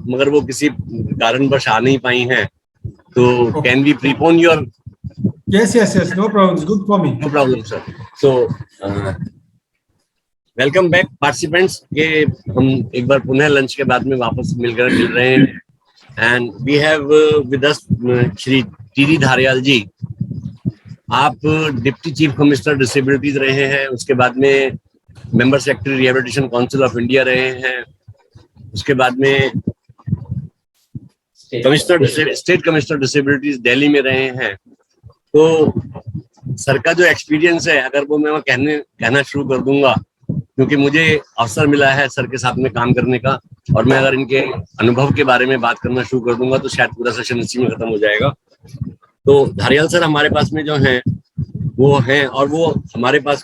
मगर वो किसी कारणवश आ नहीं पाई हैं, तो can we prepone your? Yes, no problem, it's good for me. No problem, sir. So welcome back participants. ये हम एक बार पुनः लंच के बाद में वापस मिल रहे हैं, and we have with us Shri D Dhariyal ji. आप डिप्टी चीफ कमिश्नर डिसेबिलिटीज रहे हैं, उसके बाद में member secretary rehabilitation council of India रहे हैं, उसके बाद में स्टेट कमिश्नर डिसेबिलिटीज दिल्ली में रहे हैं। तो सर का जो एक्सपीरियंस है, अगर वो मैं कहना शुरू कर दूंगा, क्योंकि मुझे अवसर मिला है सर के साथ में काम करने का, और मैं अगर इनके अनुभव के बारे में बात करना शुरू कर दूंगा तो शायद पूरा सेशन इसी में खत्म हो जाएगा। तो धारियाल सर हमारे पास में जो हैं वो हैं, और वो हमारे पास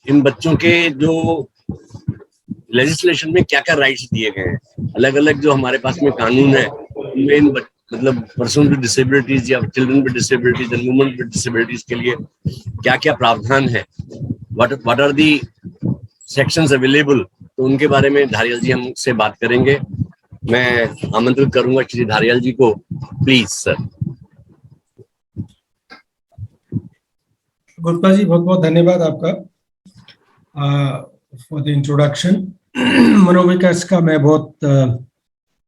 इन बच्चों के जो लेजिस्लेशन में क्या क्या राइट्स दिए गए हैं, अलग अलग जो हमारे पास में कानून है उनमें इन मतलब पर्सन विद डिसेबिलिटीज या children with disabilities and women with disabilities के लिए क्या क्या प्रावधान है, what are the sections available, तो उनके बारे में धारियाल जी हमसे बात करेंगे। मैं आमंत्रित करूंगा श्री धारियाल जी को, प्लीज सर। गुप्ता जी, बहुत बहुत धन्यवाद आपका फॉर द इंट्रोडक्शन। मनोविकास का मैं बहुत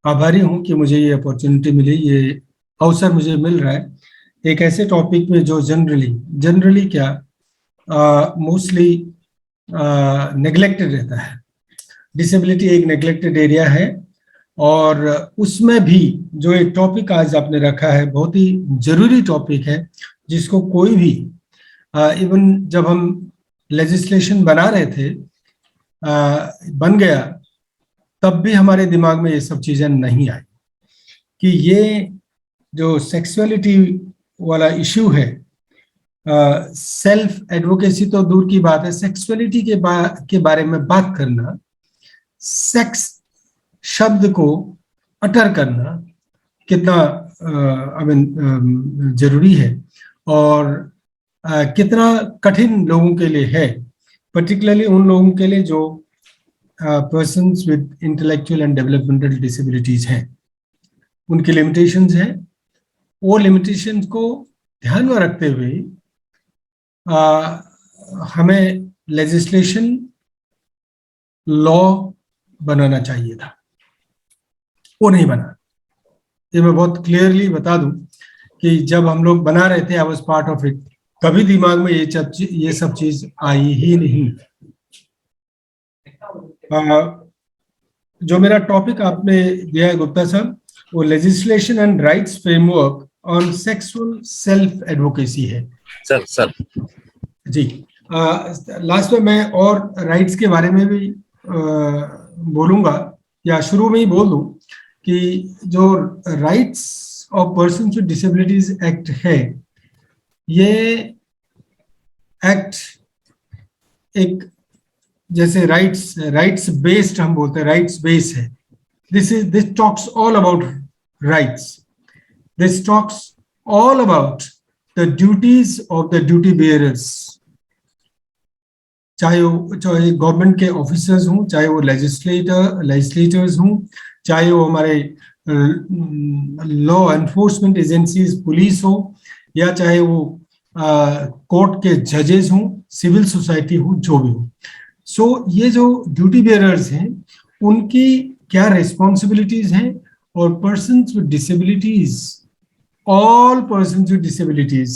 आभारी हूं कि मुझे ये अपॉर्चुनिटी मिली, ये अवसर मुझे मिल रहा है एक ऐसे टॉपिक में जो जनरली क्या मोस्टली नेग्लेक्टेड रहता है। डिसेबिलिटी एक नेग्लेक्टेड एरिया है, और उसमें भी जो एक टॉपिक आज आपने रखा है बहुत ही जरूरी टॉपिक है, जिसको कोई भी इवन जब हम लेजिस्लेशन बना रहे थे बन गया, तब भी हमारे दिमाग में ये सब चीजें नहीं आई कि ये जो सेक्सुअलिटी वाला इश्यू है, सेल्फ एडवोकेसी तो दूर की बात है, सेक्सुअलिटी के बारे में बात करना, सेक्स शब्द को अटर करना कितना जरूरी है, और कितना कठिन लोगों के लिए है, पर्टिकुलरली उन लोगों के लिए जो persons with intellectual and developmental disabilities हैं, उनकी लिमिटेशंस हैं। वो लिमिटेशंस को ध्यान में रखते हुए हमें लेजिस्लेशन लॉ बनाना चाहिए था, वो नहीं बना। ये मैं बहुत क्लियरली बता दूं कि जब हम लोग बना रहे थे, I was part of it, कभी दिमाग में ये सब चीज आई ही नहीं। जो मेरा टॉपिक आपने दिया है गुप्ता साहब, वो legislation and rights framework on sexual self advocacy है। सर जी, लास्ट में मैं और राइट्स के बारे में भी बोलूंगा, या शुरू में ही बोल दूं कि जो rights of person with disabilities act है, ये एक्ट एक जैसे राइट्स बेस्ड हम बोलते हैं, राइट्स बेस है। This talks all about rights, this talks all about the duties of the duty bearers, चाहे गवर्नमेंट के ऑफिसर्स हों, चाहे वो लेजिस्लेटर्स हों, चाहे वो हमारे लॉ एनफोर्समेंट एजेंसीज पुलिस हो, या चाहे वो कोर्ट के जजेस हों, सिविल सोसाइटी हो, जो भी हो। सो ये जो ड्यूटी बेयरर्स हैं, उनकी क्या रिस्पॉन्सिबिलिटीज हैं, और persons with disabilities, all persons with disabilities,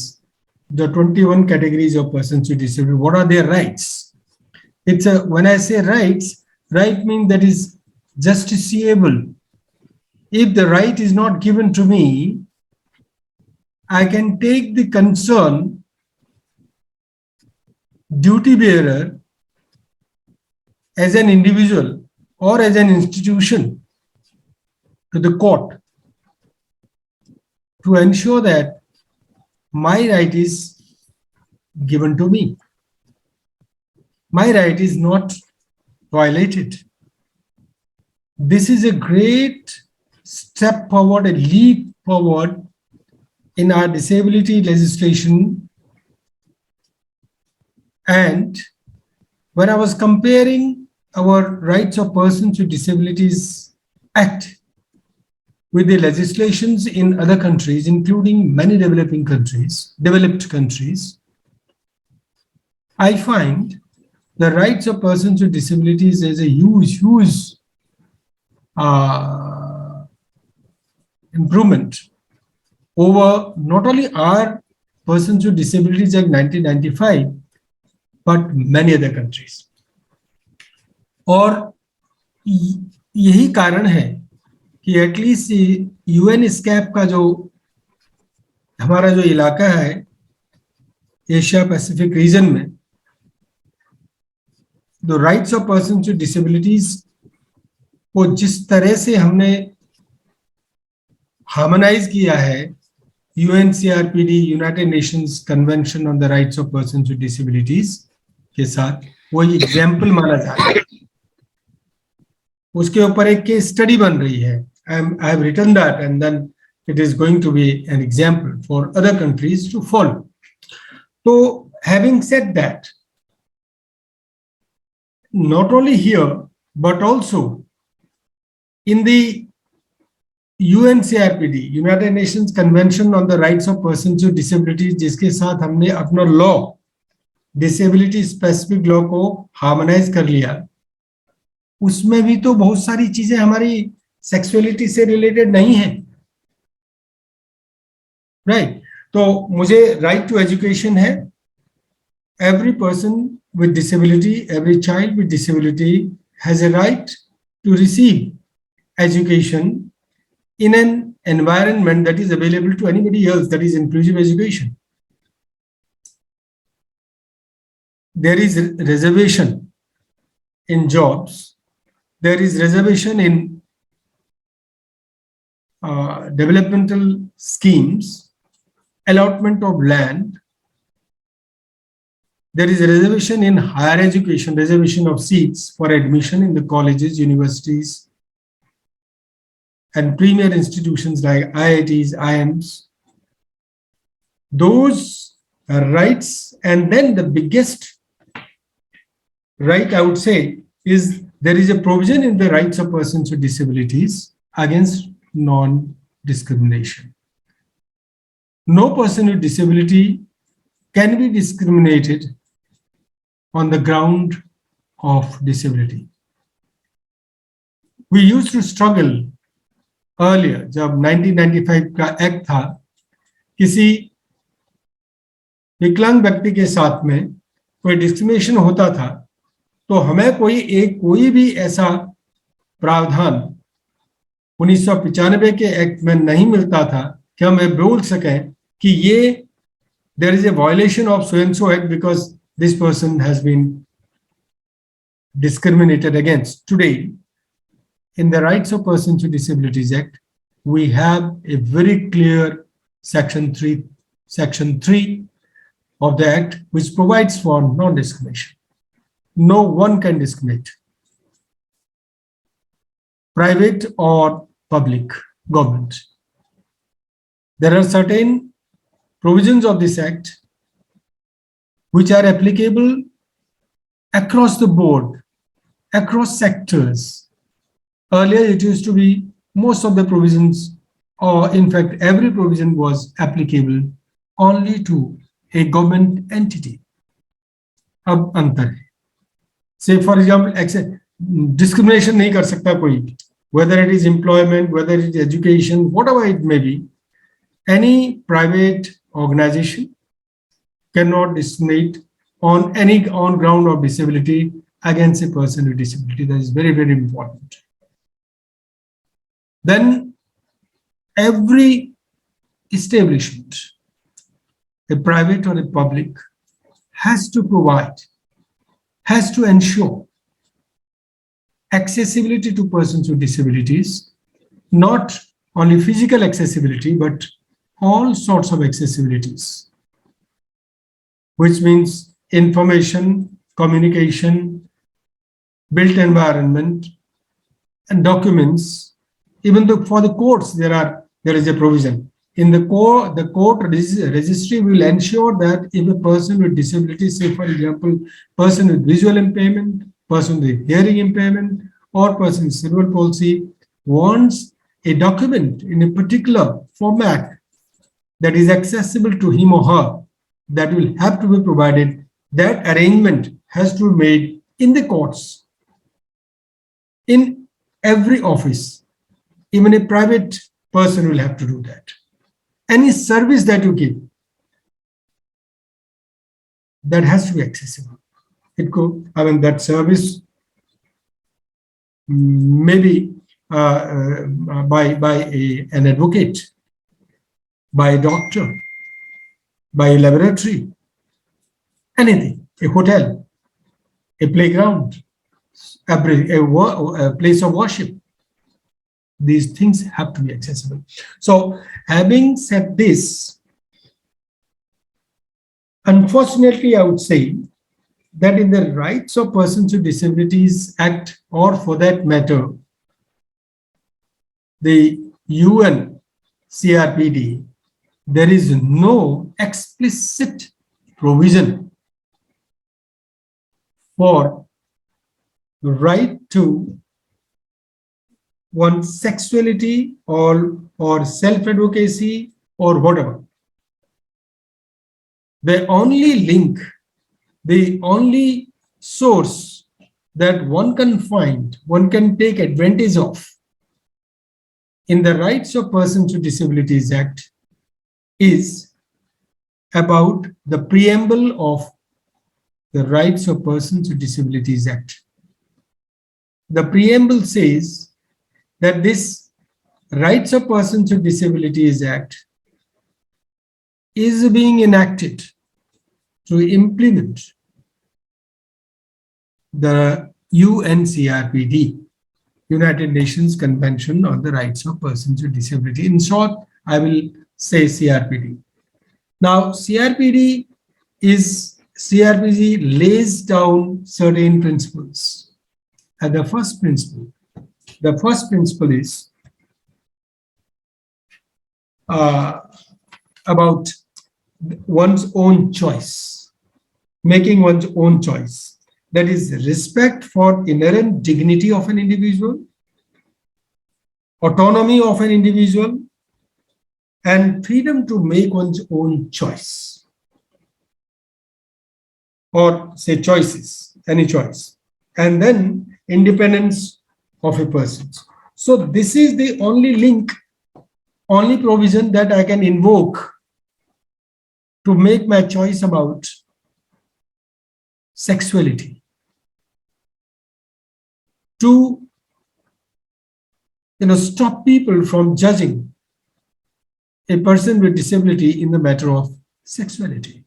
the 21 categories of persons with disability, what are their rights? When I say rights, right means that is justiciable. If the right is not given to me, I can take the concern duty bearer as an individual or as an institution to the court to ensure that my right is given to me. My right is not violated. This is a great step forward, a leap forward in our disability legislation. And when I was comparing our Rights of Persons with Disabilities Act with the legislations in other countries, including many developed countries, I find the rights of persons with disabilities as a huge improvement over not only our Persons with Disabilities Act 1995, but many other countries. और यही कारण है कि at least UN स्कैप का जो हमारा जो इलाका है एशिया पैसिफिक रीजन में, the rights of persons with disabilities को जिस तरह से हमने हार्मोनाइज किया है UNCRPD, United Nations convention on the rights of persons with disabilities के साथ, वो एग्जाम्पल माना जा रहा है. उसके ऊपर एक केस स्टडी बन रही है. I have written that, and then it is going to be an example for other countries to follow. So, having said that, not only here, but also in the UNCRPD, United Nations Convention on the Rights of Persons with Disabilities, जिसके साथ हमने अपना law, disability specific law को harmonise कर लिया, उसमें भी तो बहुत सारी चीजें हमारी सेक्सुअलिटी से रिलेटेड नहीं है, राइट? तो मुझे राइट टू एजुकेशन है. Every person with disability, every child with disability has a right to receive education in an environment that is available to anybody else, that is inclusive education. There is reservation in jobs, there is reservation in developmental schemes, allotment of land, there is a reservation in higher education, reservation of seats for admission in the colleges, universities, and premier institutions like IITs, IIMs. Those are rights. And then the biggest right, I would say, is there is a provision in the rights of persons with disabilities against non-discrimination. No person with disability can be discriminated on the ground of disability. We used to struggle earlier, जब 1995 का act था, किसी विकलांग व्यक्ति के साथ में कोई डिस्क्रिमिनेशन होता था तो हमें कोई भी ऐसा प्रावधान 1995 के एक्ट में नहीं मिलता था कि हम बोल सकें कि ये there is a violation of so and so act because this person has been discriminated against. Today, in the Rights of Persons with Disabilities Act, we have a very clear Section 3 of the Act, which provides for non-discrimination. No one can discriminate, private or public government. There are certain provisions of this Act which are applicable across the board, across sectors. Earlier, it used to be most of the provisions, or in fact, every provision was applicable only to a government entity. अब अंतर है. Say for example, discrimination नहीं कर सकता कोई, whether it is employment, whether it is education, whatever it may be. Any private organization cannot discriminate on ground of disability against a person with disability. That is very, very important. Then every establishment, a private or a public, has to provide, has to ensure accessibility to persons with disabilities, not only physical accessibility, but all sorts of accessibilities, which means information, communication, built environment, and documents. Even though for the courts, there is a provision. In the court registry will ensure that if a person with disability, say for example, person with visual impairment, person with hearing impairment, or person with cerebral palsy, wants a document in a particular format that is accessible to him or her, that will have to be provided. That arrangement has to be made in the courts, in every office. Even a private person will have to do that. Any service that you give, that has to be accessible. That service maybe by an advocate, by a doctor, by a laboratory, anything, a hotel, a playground, a place of worship. These things have to be accessible. So, having said this, unfortunately, I would say that in the Rights of Persons with Disabilities Act, or for that matter, the UN CRPD, there is no explicit provision for the right to one's sexuality or self-advocacy or whatever. The only link, the only source that one can find, one can take advantage of in the Rights of Persons with Disabilities Act is about the preamble of the Rights of Persons with Disabilities Act. The preamble says that this Rights of Persons with Disabilities Act is being enacted to implement the UNCRPD, United Nations Convention on the Rights of Persons with Disability. In short, I will say CRPD. Now, CRPD lays down certain principles. And the first principle is about one's own choice, making one's own choice. That is respect for inherent dignity of an individual, autonomy of an individual, and freedom to make one's own choice. Or say choices, any choice. And then independence of a person. So this is the only link, only provision that I can invoke to make my choice about sexuality. To stop people from judging a person with disability in the matter of sexuality.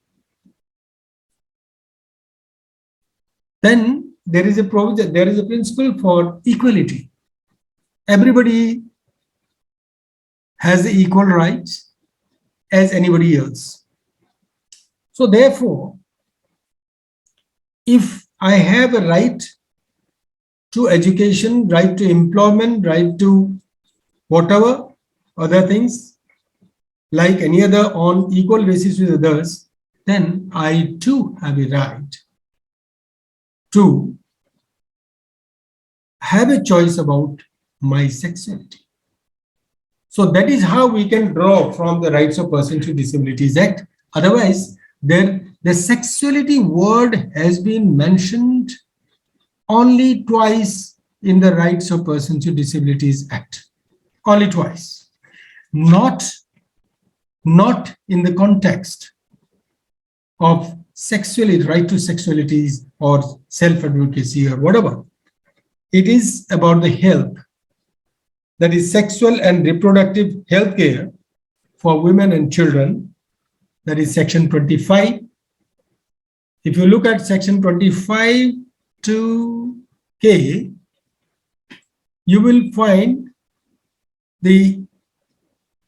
Then there is a provision, there is a principle for equality. Everybody has equal rights as anybody else. So therefore, if I have a right to education, right to employment, right to whatever other things, like any other on equal basis with others, then I too have a right to have a choice about my sexuality. So that is how we can draw from the Rights of Persons with Disabilities Act. Otherwise, the sexuality word has been mentioned only twice in the Rights of Persons with Disabilities Act. Only twice. Not in the context of right to sexualities or self-advocacy or whatever. It is about the health, that is sexual and reproductive health care for women and children, that is section 25. If you look at section 25 to K, you will find the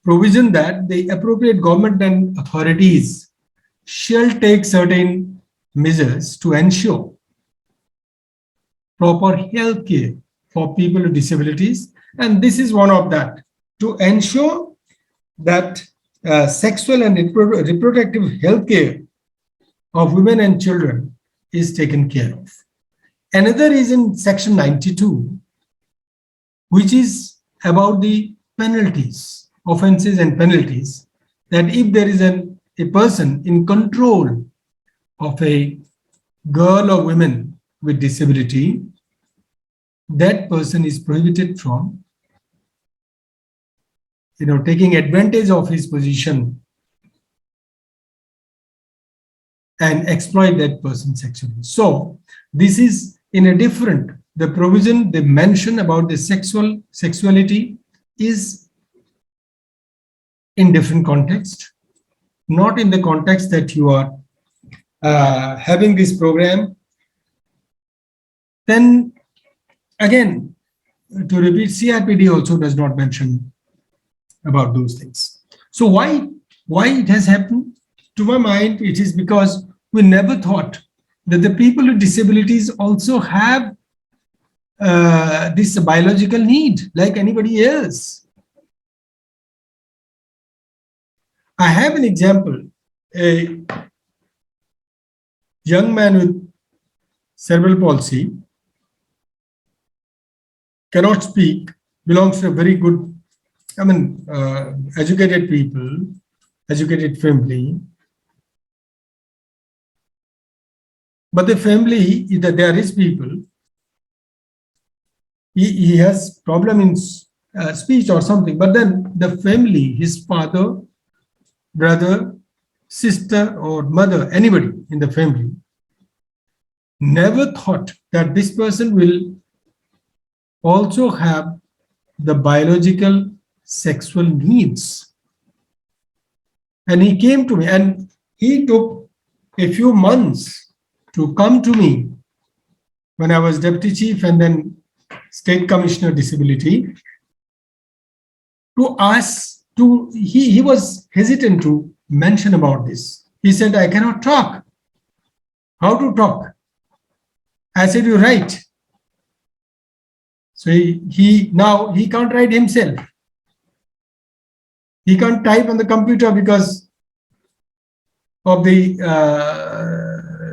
provision that the appropriate government and authorities shall take certain measures to ensure proper health care for people with disabilities. And this is one of that, to ensure that sexual and reproductive health care of women and children is taken care of. Another is in section 92, which is about the penalties, offenses and penalties, that if there is a person in control of a girl or woman with disability, that person is prohibited from, taking advantage of his position and exploit that person sexually. So this is in a different, the provision they mention about the sexuality is in different context, not in the context that you are having this program. Then again, to repeat, CRPD also does not mention about those things. So why it has happened? To my mind, it is because we never thought that the people with disabilities also have this biological need like anybody else. I have an example. A young man with cerebral palsy, cannot speak, belongs to a very good, educated people, educated family. But the family, that there is people, he has problem in speech or something, but then the family, his father, brother, sister or mother, anybody in the family, never thought that this person will also have the biological sexual needs. And he came to me, and he took a few months to come to me when I was deputy chief and then state commissioner disability, to ask to, he was hesitant to mention about this. He said, I cannot talk. How to talk? I said, you write. So he can't write himself. He can't type on the computer because of the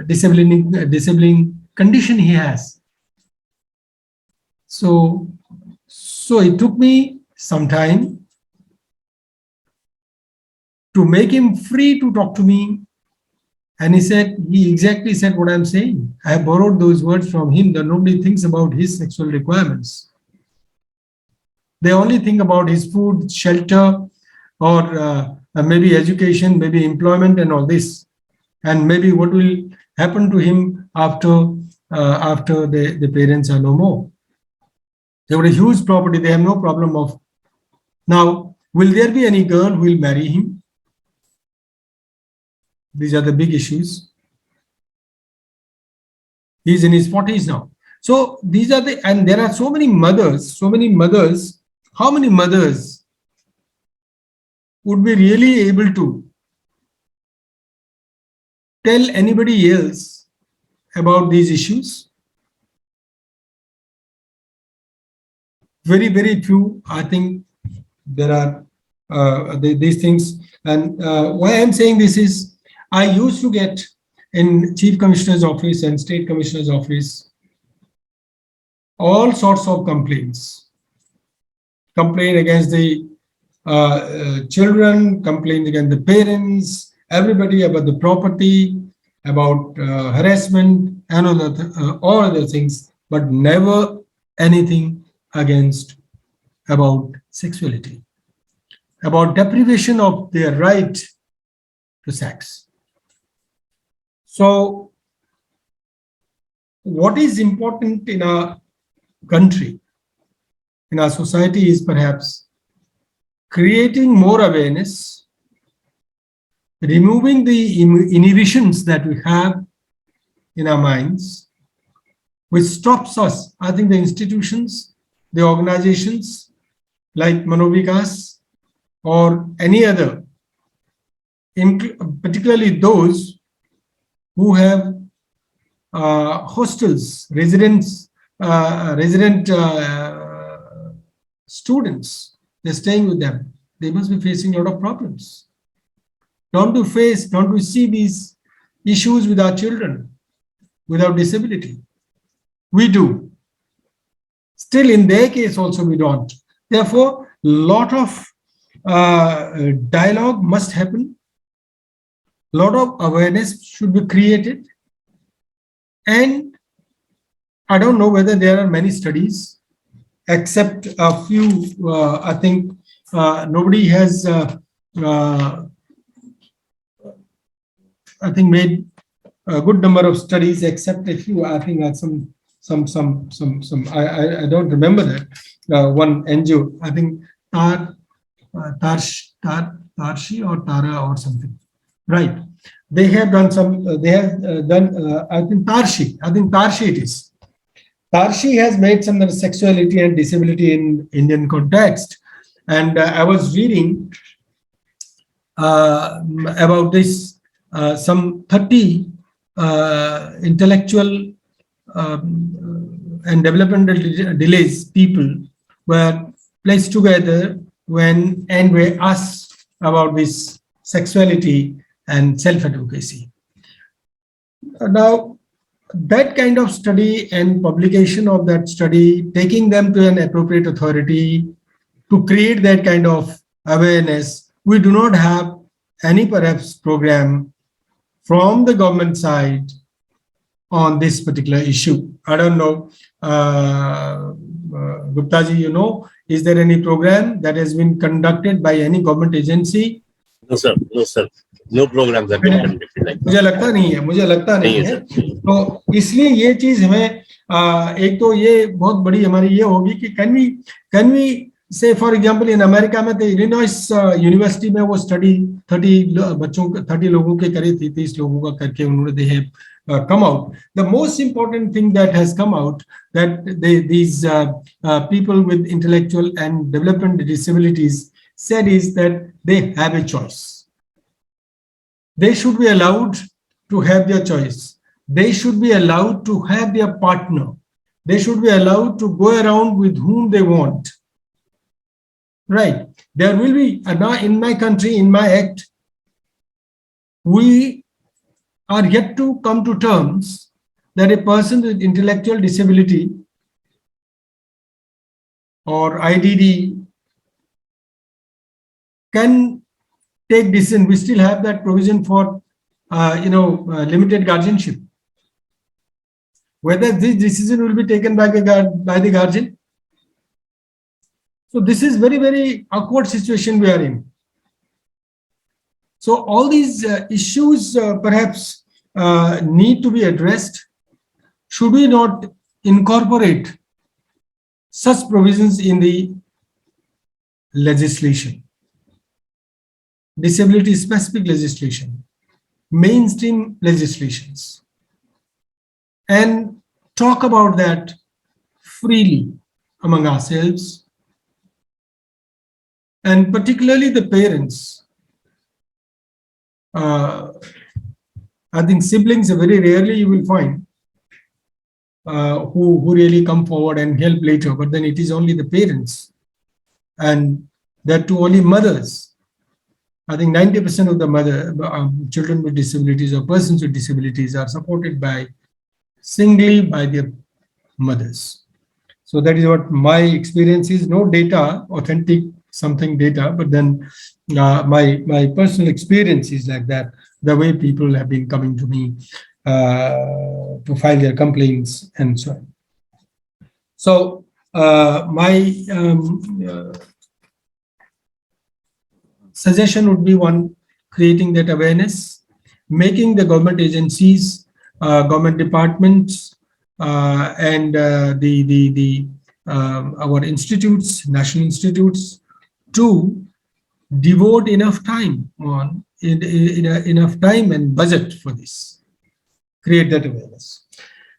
disabling condition he has. So it took me some time to make him free to talk to me. And he exactly said what I'm saying. I have borrowed those words from him, that nobody thinks about his sexual requirements. They only think about his food, shelter, or maybe education, maybe employment and all this. And maybe what will happen to him after the parents are no more. They have a huge property, they have no problem of. Now, will there be any girl who will marry him? These are the big issues. He's in his 40s now. So these are and there are so many mothers. How many mothers would be really able to tell anybody else about these issues? Very, very few. I think there are these things. And why I'm saying this is, I used to get in Chief Commissioner's office and State Commissioner's office all sorts of complaints. Complaint against the children, complaint against the parents, everybody about the property, about harassment and all other things, but never anything about sexuality, about deprivation of their right to sex. So what is important in our country, in our society, is perhaps creating more awareness, removing the inhibitions that we have in our minds, which stops us. I think the institutions, the organizations like Manovikas or any other, particularly those who have hostels, resident students, they're staying with them. They must be facing a lot of problems. Don't we see these issues with our children without disability? We do. Still, in their case also we don't. Therefore, lot of dialogue must happen, lot of awareness should be created, and I don't know whether there are many studies, except a few. I think nobody has, I think, made a good number of studies, except a few. I think some. I don't remember that one NGO. I think Tarshi or Tara or something. Right. They have done some. They have done. I think Tarshi. I think Tarshi it is. Tarshi has made some sexuality and disability in Indian context, and I was reading about this. Some 30 intellectual and developmental delays people were placed together and were asked about this sexuality and self-advocacy. Now, that kind of study and publication of that study, taking them to an appropriate authority to create that kind of awareness, we do not have any perhaps program from the government side on this particular issue. I don't know, Gupta ji, is there any program that has been conducted by any government agency? No, sir. No, sir. No programs have been conducted like that. मुझे लगता नहीं है तो इसलिए ये चीज हमें एक तो ये बहुत बड़ी हमारी ये होगी कि can we say for example in America में तो इलिनॉइस यूनिवर्सिटी में वो स्टडी 30 लोगों के करी थी, 30 लोगों का करके उन्होंने they have come out. The most important thing that has come out that these people with intellectual and developmental disabilities said is that they have a choice. They should be allowed to have their choice. They should be allowed to have their partner. They should be allowed to go around with whom they want. Right. There will be, in my country, in my act, we are yet to come to terms that a person with intellectual disability or IDD can take decision. We still have that provision for, limited guardianship. Whether this decision will be taken by the guardian. So this is very, very awkward situation we are in. So all these issues perhaps need to be addressed. Should we not incorporate such provisions in the legislation? Disability specific legislation, mainstream legislations, and talk about that freely among ourselves, and particularly the parents. I think siblings very rarely you will find who really come forward and help later, but then it is only the parents, and that too only mothers. I think 90% of the children with disabilities or persons with disabilities are supported singly by their mothers. So that is what my experience is. No data, authentic data, but then my personal experience is like that. The way people have been coming to me to file their complaints and so on. So my suggestion would be one, creating that awareness, making the government agencies, government departments, and our institutes, national institutes, to devote enough time enough time and budget for this, create that awareness.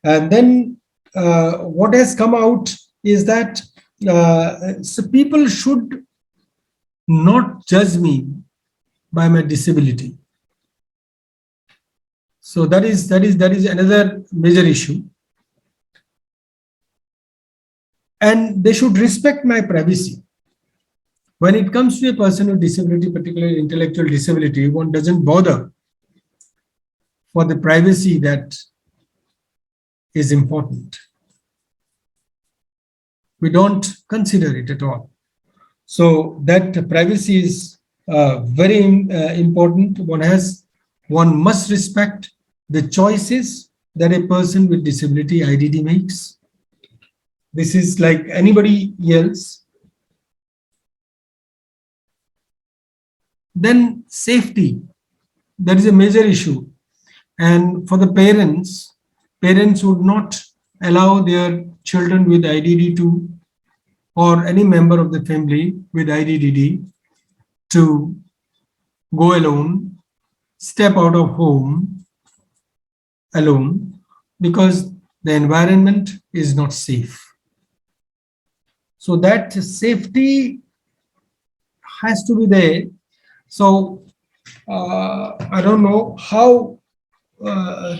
And then what has come out is that so people should not judge me by my disability. So that is another major issue. And they should respect my privacy. When it comes to a person with disability, particularly intellectual disability, one doesn't bother for the privacy that is important. We don't consider it at all. So that privacy is very important. One must respect the choices that a person with disability IDD makes. This is like anybody else. Then safety, that is a major issue. And for the parents would not allow their children with IDD to, or any member of the family with IDDD, to go alone, step out of home alone, because the environment is not safe. So that safety has to be there. So I don't know how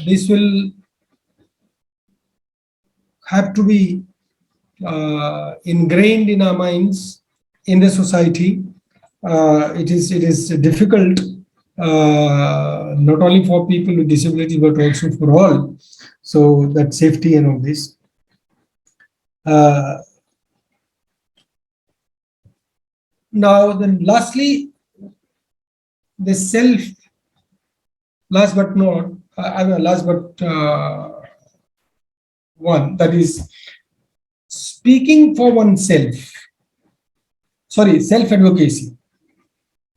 this will have to be ingrained in our minds, in the society. It is difficult, not only for people with disability but also for all. So that safety and all this. Now then, lastly, the self. Last but not, last but one, that is speaking for oneself. Sorry, self-advocacy.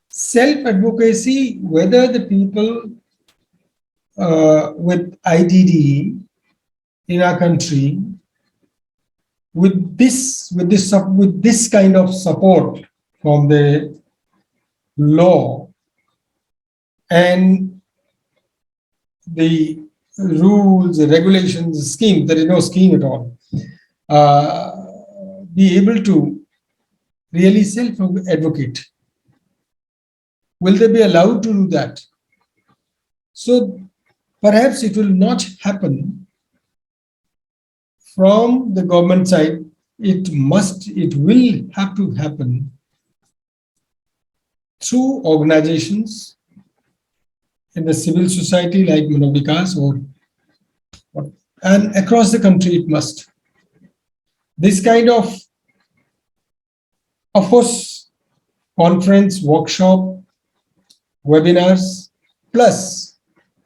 Self-advocacy, whether the people with IDD in our country, with this kind of support from the law and the rules, the regulations, the scheme, there is no scheme at all, be able to really self-advocate. Will they be allowed to do that? So perhaps it will not happen from the government side. It will have to happen through organizations in the civil society like Manovikas and across the country it must. This kind of course, conference, workshop, webinars, plus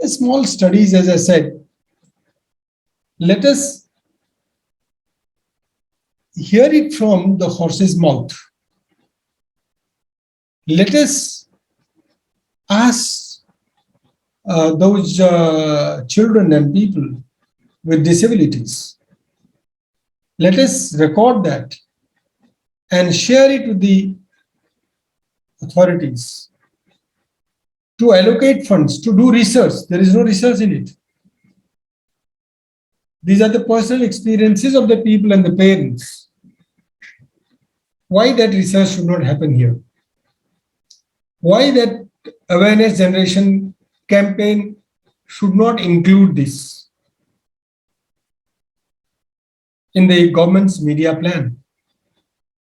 small studies, as I said. Let us hear it from the horse's mouth. Let us ask those children and people with disabilities. Let us record that and share it with the authorities to allocate funds, to do research. There is no research in it. These are the personal experiences of the people and the parents. Why that research should not happen here? Why that awareness generation campaign should not include this in the government's media plan?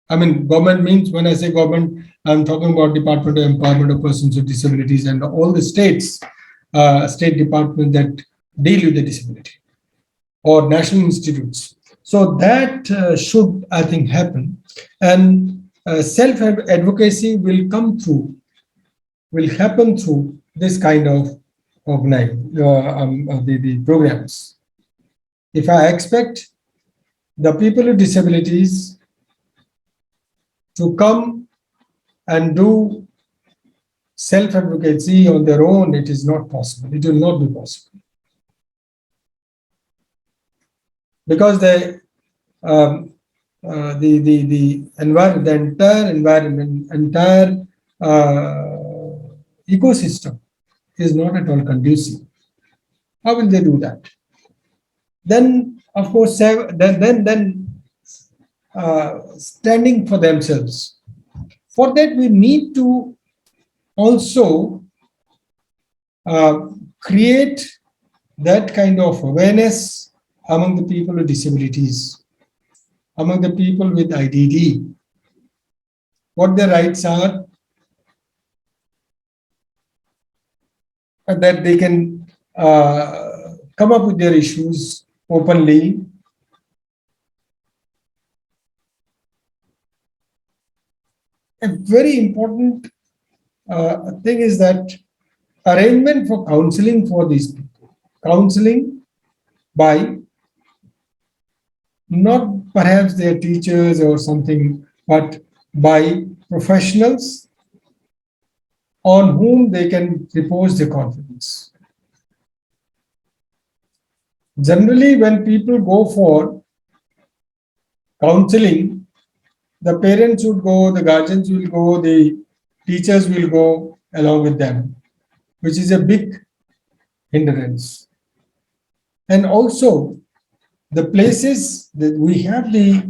I mean, government means, when I say government, I'm talking about Department of Empowerment of Persons with Disabilities and all the states, state department that deal with the disability, or national institutes. So that should, I think, happen. And self-advocacy will happen through this kind of the programs. If I expect the people with disabilities to come and do self-advocacy on their own, it is not possible. It will not be possible. Because the entire environment, entire ecosystem is not at all conducive. How will they do that? Then, of course, standing for themselves. For that, we need to also create that kind of awareness among the people with disabilities, among the people with IDD, what their rights are, and that they can come up with their issues openly. a very important thing is that arrangement for counseling for these people. Counseling by not perhaps their teachers or something, but by professionals on whom they can repose their confidence. Generally, when people go for counseling, the parents would go, the guardians will go, the teachers will go along with them, which is a big hindrance. And also, the places that we have the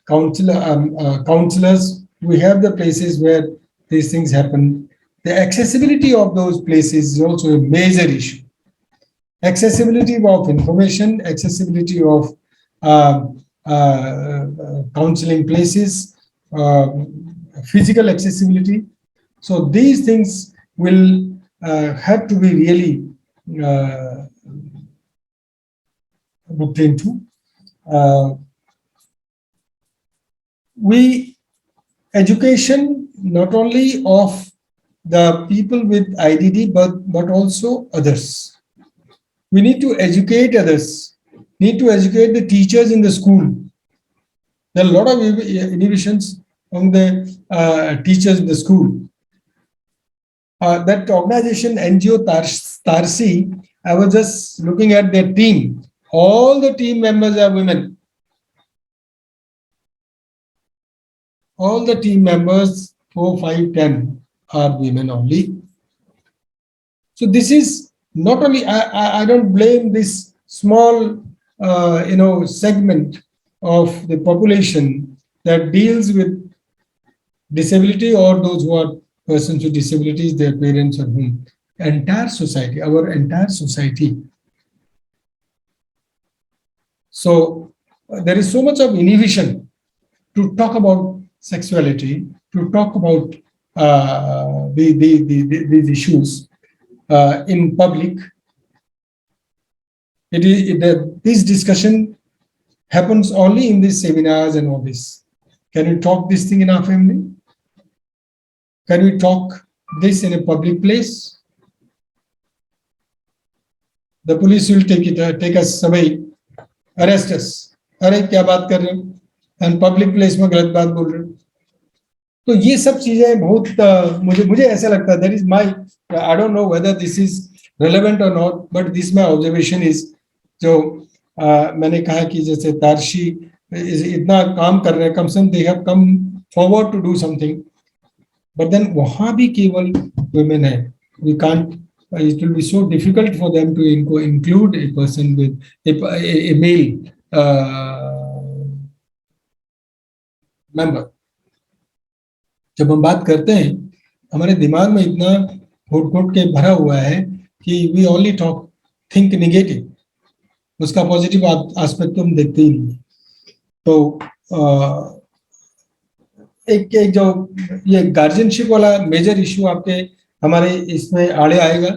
counselors, we have the places where these things happen. The accessibility of those places is also a major issue. Accessibility of information, accessibility of counseling places, physical accessibility. So these things will have to be really looked into. We education not only of the people with IDD but also others. We need to educate others, need to educate the teachers in the school. There are a lot of inhibitions on the teachers in the school. That organization NGO Tarsi, I was just looking at their team. All the team members are women. All the team members, 4, 5, 10 are women only. So this is not only, I don't blame this small, segment of the population that deals with disability or those who are persons with disabilities, their parents or whom. Entire society, our entire society. So there is so much of inhibition to talk about sexuality, to talk about these issues in public. This discussion happens only in these seminars and all this. Can we talk this thing in our family? Can we talk this in a public place? The police will take us away, arrest us. अरे क्या बात कर रहे हो? And public place में गलत बात बोल रहे हो. तो ये सब चीजें बहुत मुझे ऐसा लगता है. That is my, I don't know whether this is relevant or not, but this my observation is, जो मैंने कहा कि जैसे तारशी इतना काम कर रहे हैं, कम से कम they have come forward to do something, but then वहाँ भी केवल women है. We can't. It will be so difficult for them to include a person with a male member. जब हम बात करते हैं, हमारे दिमाग में इतना घोट के भरा हुआ है कि we only think negative. उसका पॉजिटिव एस्पेक्ट तो हम देखते ही नहीं. तो एक जो ये गार्जियनशिप वाला मेजर इशू आपके हमारे इसमें आड़े आएगा,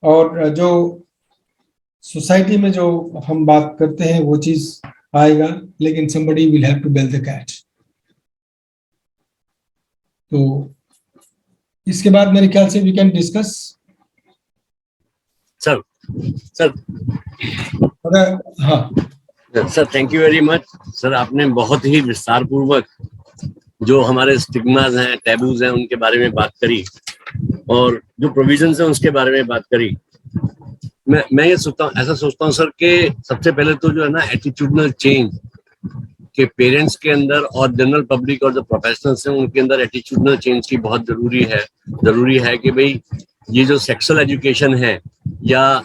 और जो सोसाइटी में जो हम बात करते हैं वो चीज आएगा, लेकिन somebody will have to bell the cat. तो इसके बाद मेरे ख्याल से we can discuss. सर हाँ sir, thank you very much sir. आपने बहुत ही विस्तार पूर्वक जो हमारे स्टिग्मास हैं, टैबूज हैं, उनके बारे में बात करी, और जो प्रोविजंस हैं उसके बारे में बात करी. मैं ये ऐसा सोचता हूँ सर कि सबसे पहले तो जो है ना, एटीट्यूडनल चेंज के पेरेंट्स के अंदर और जनरल पब्लिक और जो प्रोफेशनल्स हैं उनके अंदर एटीट्यूडनल चेंज की बहुत जरूरी है कि भाई ये जो सेक्सुअल एजुकेशन है या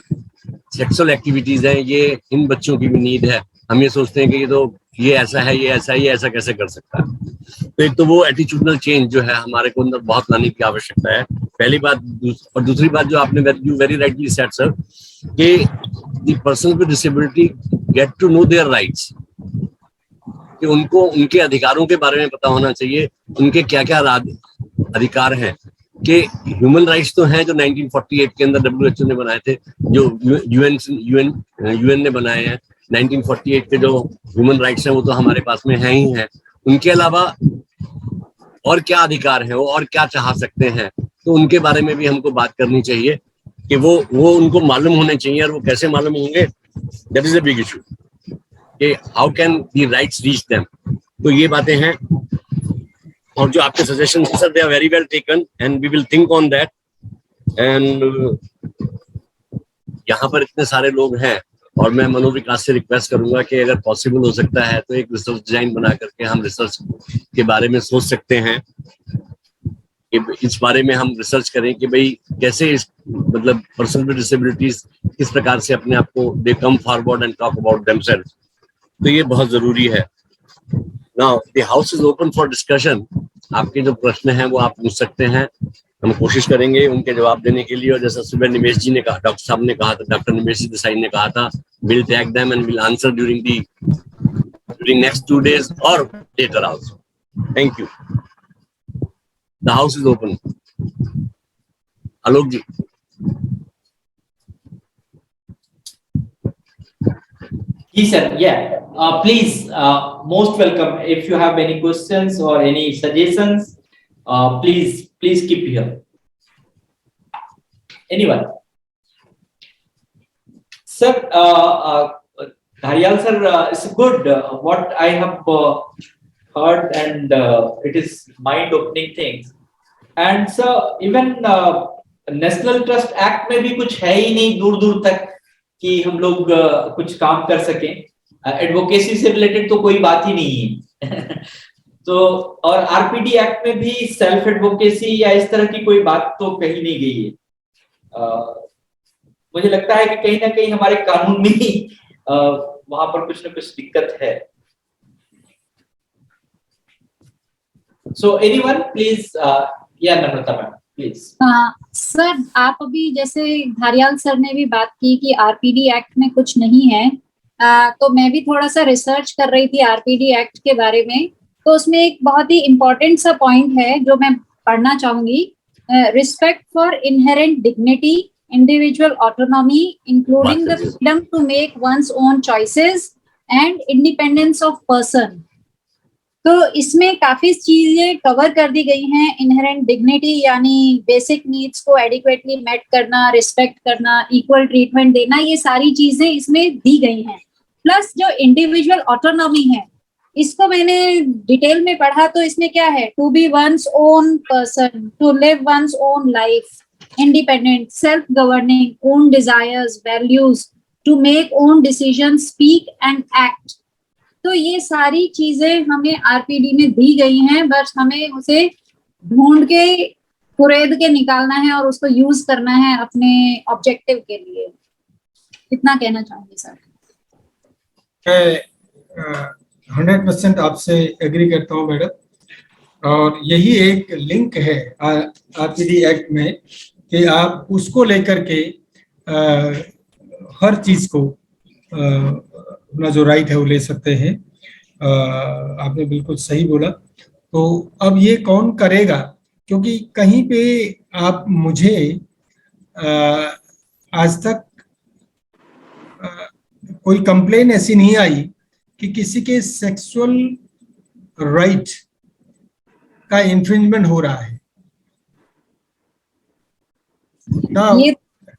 सेक्सुअल एक्टिविटीज हैं, ये इन बच्चों की भी नीड है. हम ये सोचते हैं कि ये ऐसा है, ये ऐसा कैसे कर सकता है. तो एक तो वो एटीट्यूडनल चेंज जो है हमारे को अंदर बहुत लाने की आवश्यकता है, पहली बात. और दूसरी बात जो आपने वेरी राइटली सेड सर, कि the person with disability get to know their rights, कि उनको उनके अधिकारों के बारे में पता होना चाहिए, उनके क्या क्या अधिकार हैं. कि ह्यूमन राइट्स तो हैं जो 1948 के अंदर WHO ने बनाए थे, जो यूएन ने बनाए हैं. 1948 के जो ह्यूमन राइट्स हैं वो तो हमारे पास में हैं ही हैं. उनके अलावा और क्या अधिकार है, वो और क्या चाह सकते हैं, तो उनके बारे में भी हमको बात करनी चाहिए कि वो उनको मालूम होने चाहिए, और वो कैसे मालूम होंगे, that is a big issue, कि how can the rights reach them. तो ये बातें हैं, और जो आपके suggestion sir, they are very well taken and we will think on that. And यहाँ पर इतने सारे लोग हैं, और मैं मनोविकास से रिक्वेस्ट करूंगा कि अगर पॉसिबल हो सकता है तो एक रिसर्च डिजाइन बना करके हम रिसर्च के बारे में सोच सकते हैं, कि इस बारे में हम रिसर्च करें कि भाई कैसे इस मतलब पर्सन विद डिसेबिलिटीज किस प्रकार से अपने आप को they come forward and talk about themself. तो ये बहुत जरूरी है। Now the house is open for discussion. आपके जो प्रश्न हैं वो आप पूछ सकते हैं, हम कोशिश करेंगे उनके जवाब देने के लिए। और जैसा सुबह निमेश जी ने कहा, डॉक्टर साहब ने कहा था, डॉक्टर निमेश देसाई ने कहा था, will tag them and will answer during next 2 days और later also. Thank you. The house is open. Alok ji. Yes, sir. Yeah. Please, most welcome. If you have any questions or any suggestions, please keep here. Anyone? Sir, Dhariyal sir, it's good. What I have heard, and it is mind-opening things. And sir, even National Trust Act में भी कुछ है ही नहीं दूर दूर तक कि हम लोग कुछ काम कर सकें। एडवोकेसी से रिलेटेड तो कोई बात ही नहीं है। तो और आरपीडी एक्ट में भी सेल्फ एडवोकेसी या इस तरह की कोई बात तो कही नहीं गई है। मुझे लगता है कि कहीं ना कहीं हमारे कानून में ही वहां पर कुछ ना कुछ दिक्कत है। सो एनीवन प्लीज, या नम्रता मैम प्लीज। सर, आप अभी जैसे धारियाल सर ने भी बात की कि आरपीडी एक्ट में कुछ नहीं है, तो मैं भी थोड़ा सा रिसर्च कर रही थी आरपीडी एक्ट के बारे में। तो उसमें एक बहुत ही इम्पोर्टेंट सा पॉइंट है जो मैं पढ़ना चाहूंगी। Respect for inherent dignity, individual autonomy including the freedom to make one's own choices and independence of person. तो इसमें काफी चीजें कवर कर दी गई हैं। इनहेरेंट डिग्निटी यानी बेसिक नीड्स को एडिक्वेटली मेट करना, रिस्पेक्ट करना, इक्वल ट्रीटमेंट देना, ये सारी चीजें इसमें दी गई हैं। प्लस जो इंडिविजुअल ऑटोनॉमी है, इसको मैंने डिटेल में पढ़ा, तो इसमें क्या है, to be one's own person, to live one's own life, independent, self governing, own desires, values, to make own decision, speak and act. तो ये सारी चीजें हमें आरपीडी में दी गई हैं, बस हमें उसे ढूंढ के कुरेद के निकालना है और उसको यूज करना है अपने ऑब्जेक्टिव के लिए। इतना कहना चाहूंगी सर। मैं 100% आपसे एग्री करता हूँ मैडम, और यही एक लिंक है आरपीडी एक्ट में कि आप उसको लेकर के हर चीज को अपना जो राइट है वो ले सकते हैं। आपने बिल्कुल सही बोला। तो अब ये कौन करेगा, क्योंकि कहीं पे आप मुझे आज तक कोई कंप्लेन ऐसी नहीं आई कि किसी के सेक्सुअल राइट का इन्फ्रिंजमेंट हो रहा है ना।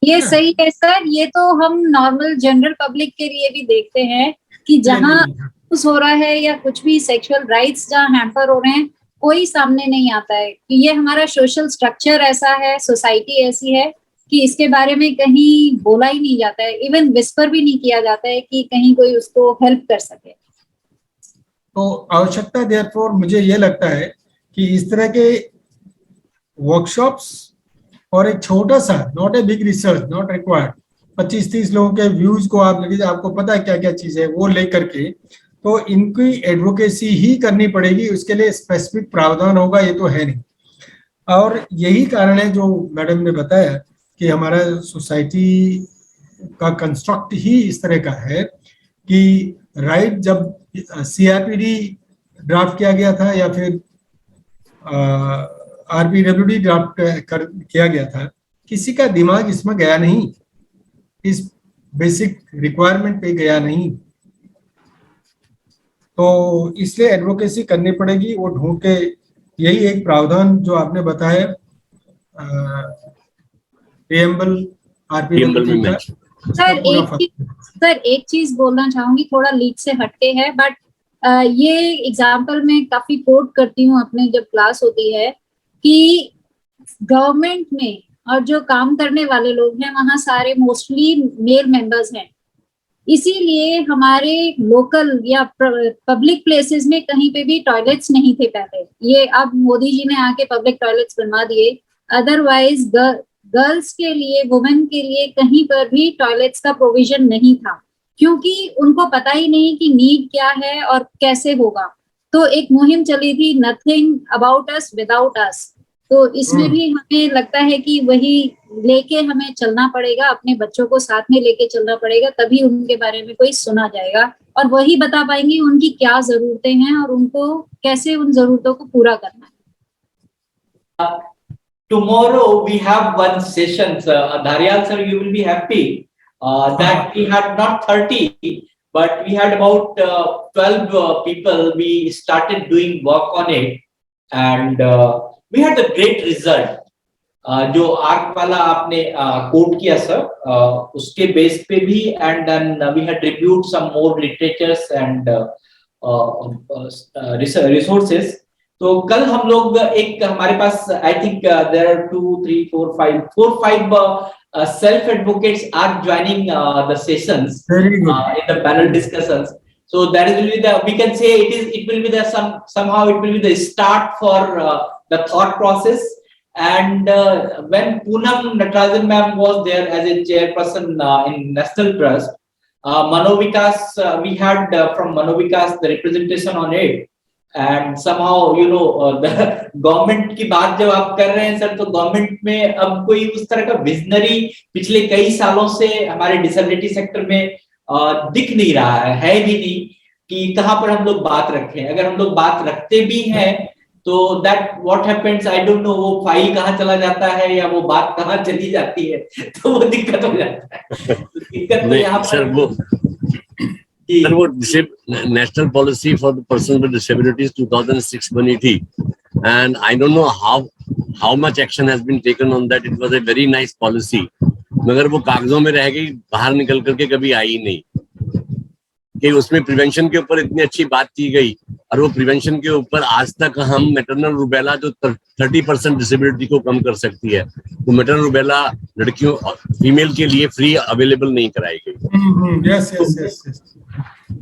ये सही है सर। ये तो हम नॉर्मल जनरल पब्लिक के लिए भी देखते हैं कि जहाँ कुछ हो रहा है या कुछ भी सेक्सुअल राइट्स जहाँ हैम्पर हो रहे हैं, कोई सामने नहीं आता है कि ये हमारा सोशल स्ट्रक्चर ऐसा है, सोसाइटी ऐसी है कि इसके बारे में कहीं बोला ही नहीं जाता है, इवन विस्पर भी नहीं किया जाता है कि कहीं कोई उसको हेल्प कर सके। तो आवश्यकता देयरफॉर मुझे ये लगता है कि इस तरह के वर्कशॉप्स और एक छोटा सा, not a big research, not required, 25-30 लोगों के व्यूज को आप लेके, आपको पता है क्या क्या चीज है वो लेकर के, तो इनकी एडवोकेसी ही करनी पड़ेगी। उसके लिए स्पेसिफिक प्रावधान होगा, ये तो है नहीं। और यही कारण है जो मैडम ने बताया कि हमारा सोसाइटी का कंस्ट्रक्ट ही इस तरह का है कि राइट, जब सीआरपीडी ड्राफ्ट किया गया था या फिर आरपीडब्ल्यूडी ड्राफ्ट किया गया था, किसी का दिमाग इसमें गया नहीं, इस बेसिक रिक्वायरमेंट पे गया नहीं। तो इसलिए एडवोकेसी करनी पड़ेगी, वो ढूंढ के यही एक प्रावधान जो आपने बताया प्रीएम्बल टेबल में आरपीडब्ल्यूडी का, mention। इसका पूरा सर एक चीज बोलना चाहूंगी, थोड़ा लीक से हटके है, बट ये एग्जाम्पल मैं काफी कोट करती हूँ अपने जब क्लास होती है कि गवर्नमेंट में और जो काम करने वाले लोग हैं वहाँ सारे मोस्टली मेल मेंबर्स हैं, इसीलिए हमारे लोकल या पब्लिक प्लेसेस में कहीं पे भी टॉयलेट्स नहीं थे पहले। ये अब मोदी जी ने आके पब्लिक टॉयलेट्स बनवा दिए, अदरवाइज गर्ल्स के लिए, वुमेन के लिए कहीं पर भी टॉयलेट्स का प्रोविजन नहीं था, क्योंकि उनको पता ही नहीं कि नीड क्या है और कैसे होगा। तो एक मुहिम चली थी, नथिंग अबाउट अस विदाउट अस। तो इसमें भी हमें लगता है कि वही लेके हमें चलना पड़ेगा, अपने बच्चों को साथ में लेके चलना पड़ेगा, तभी उनके बारे में कोई सुना जाएगा और वही बता पाएंगे उनकी क्या जरूरतें हैं और उनको कैसे उन जरूरतों को पूरा करना है। Tomorrow we have one session, sir. Dhariyal sir, you will be happy that we had not 30, but we had about 12 people. We started doing work on it, and we had a great result. जो arc वाला आपने coat किया sir, उसके base पे भी, and then we had reviewed some more literatures and resources. तो कल हम लोग एक हमारे पास I think there are 2 3 4 5 self advocates are joining the sessions in the panel discussions. So that will be the, we can say it will be the somehow it will be the start for the thought process. And when Poonam Natarajan ma'am was there as a chairperson in National Trust, Manovikas, we had from Manovikas the representation on it. And somehow the government की बात जब आप कर रहे हैं sir, तो government में अब कोई उस तरह का विजनरी पिछले कई सालों से हमारे डिसेबिलिटी सेक्टर में दिख नहीं रहा है भी नहीं कि कहाँ पर हम लोग बात रखें। अगर हम लोग बात रखते भी हैं तो that what happens, I don't no, वो फाइल कहाँ चला जाता है या वो बात कहाँ चली जाती है, तो वो दिक्कत हो जाता है। तो दिक्कत तो यहाँ सर वो national policy for the person with disabilities 2006 बनी थी, and I don't know how much action has been taken on that. It was a very nice policy, मगर वो कागजों में रह गई, बाहर निकल करके कभी आई नहीं। कि उसमें प्रिवेंशन के ऊपर इतनी अच्छी बात की गई, और वो प्रिवेंशन के ऊपर आज तक हम मैटरनल रूबेला जो 30% डिसेबिलिटी को कम कर सकती है, वो मैटरनल रूबेला लड़कियों फीमेल के लिए फ्री अवेलेबल नहीं कराई गई। यस।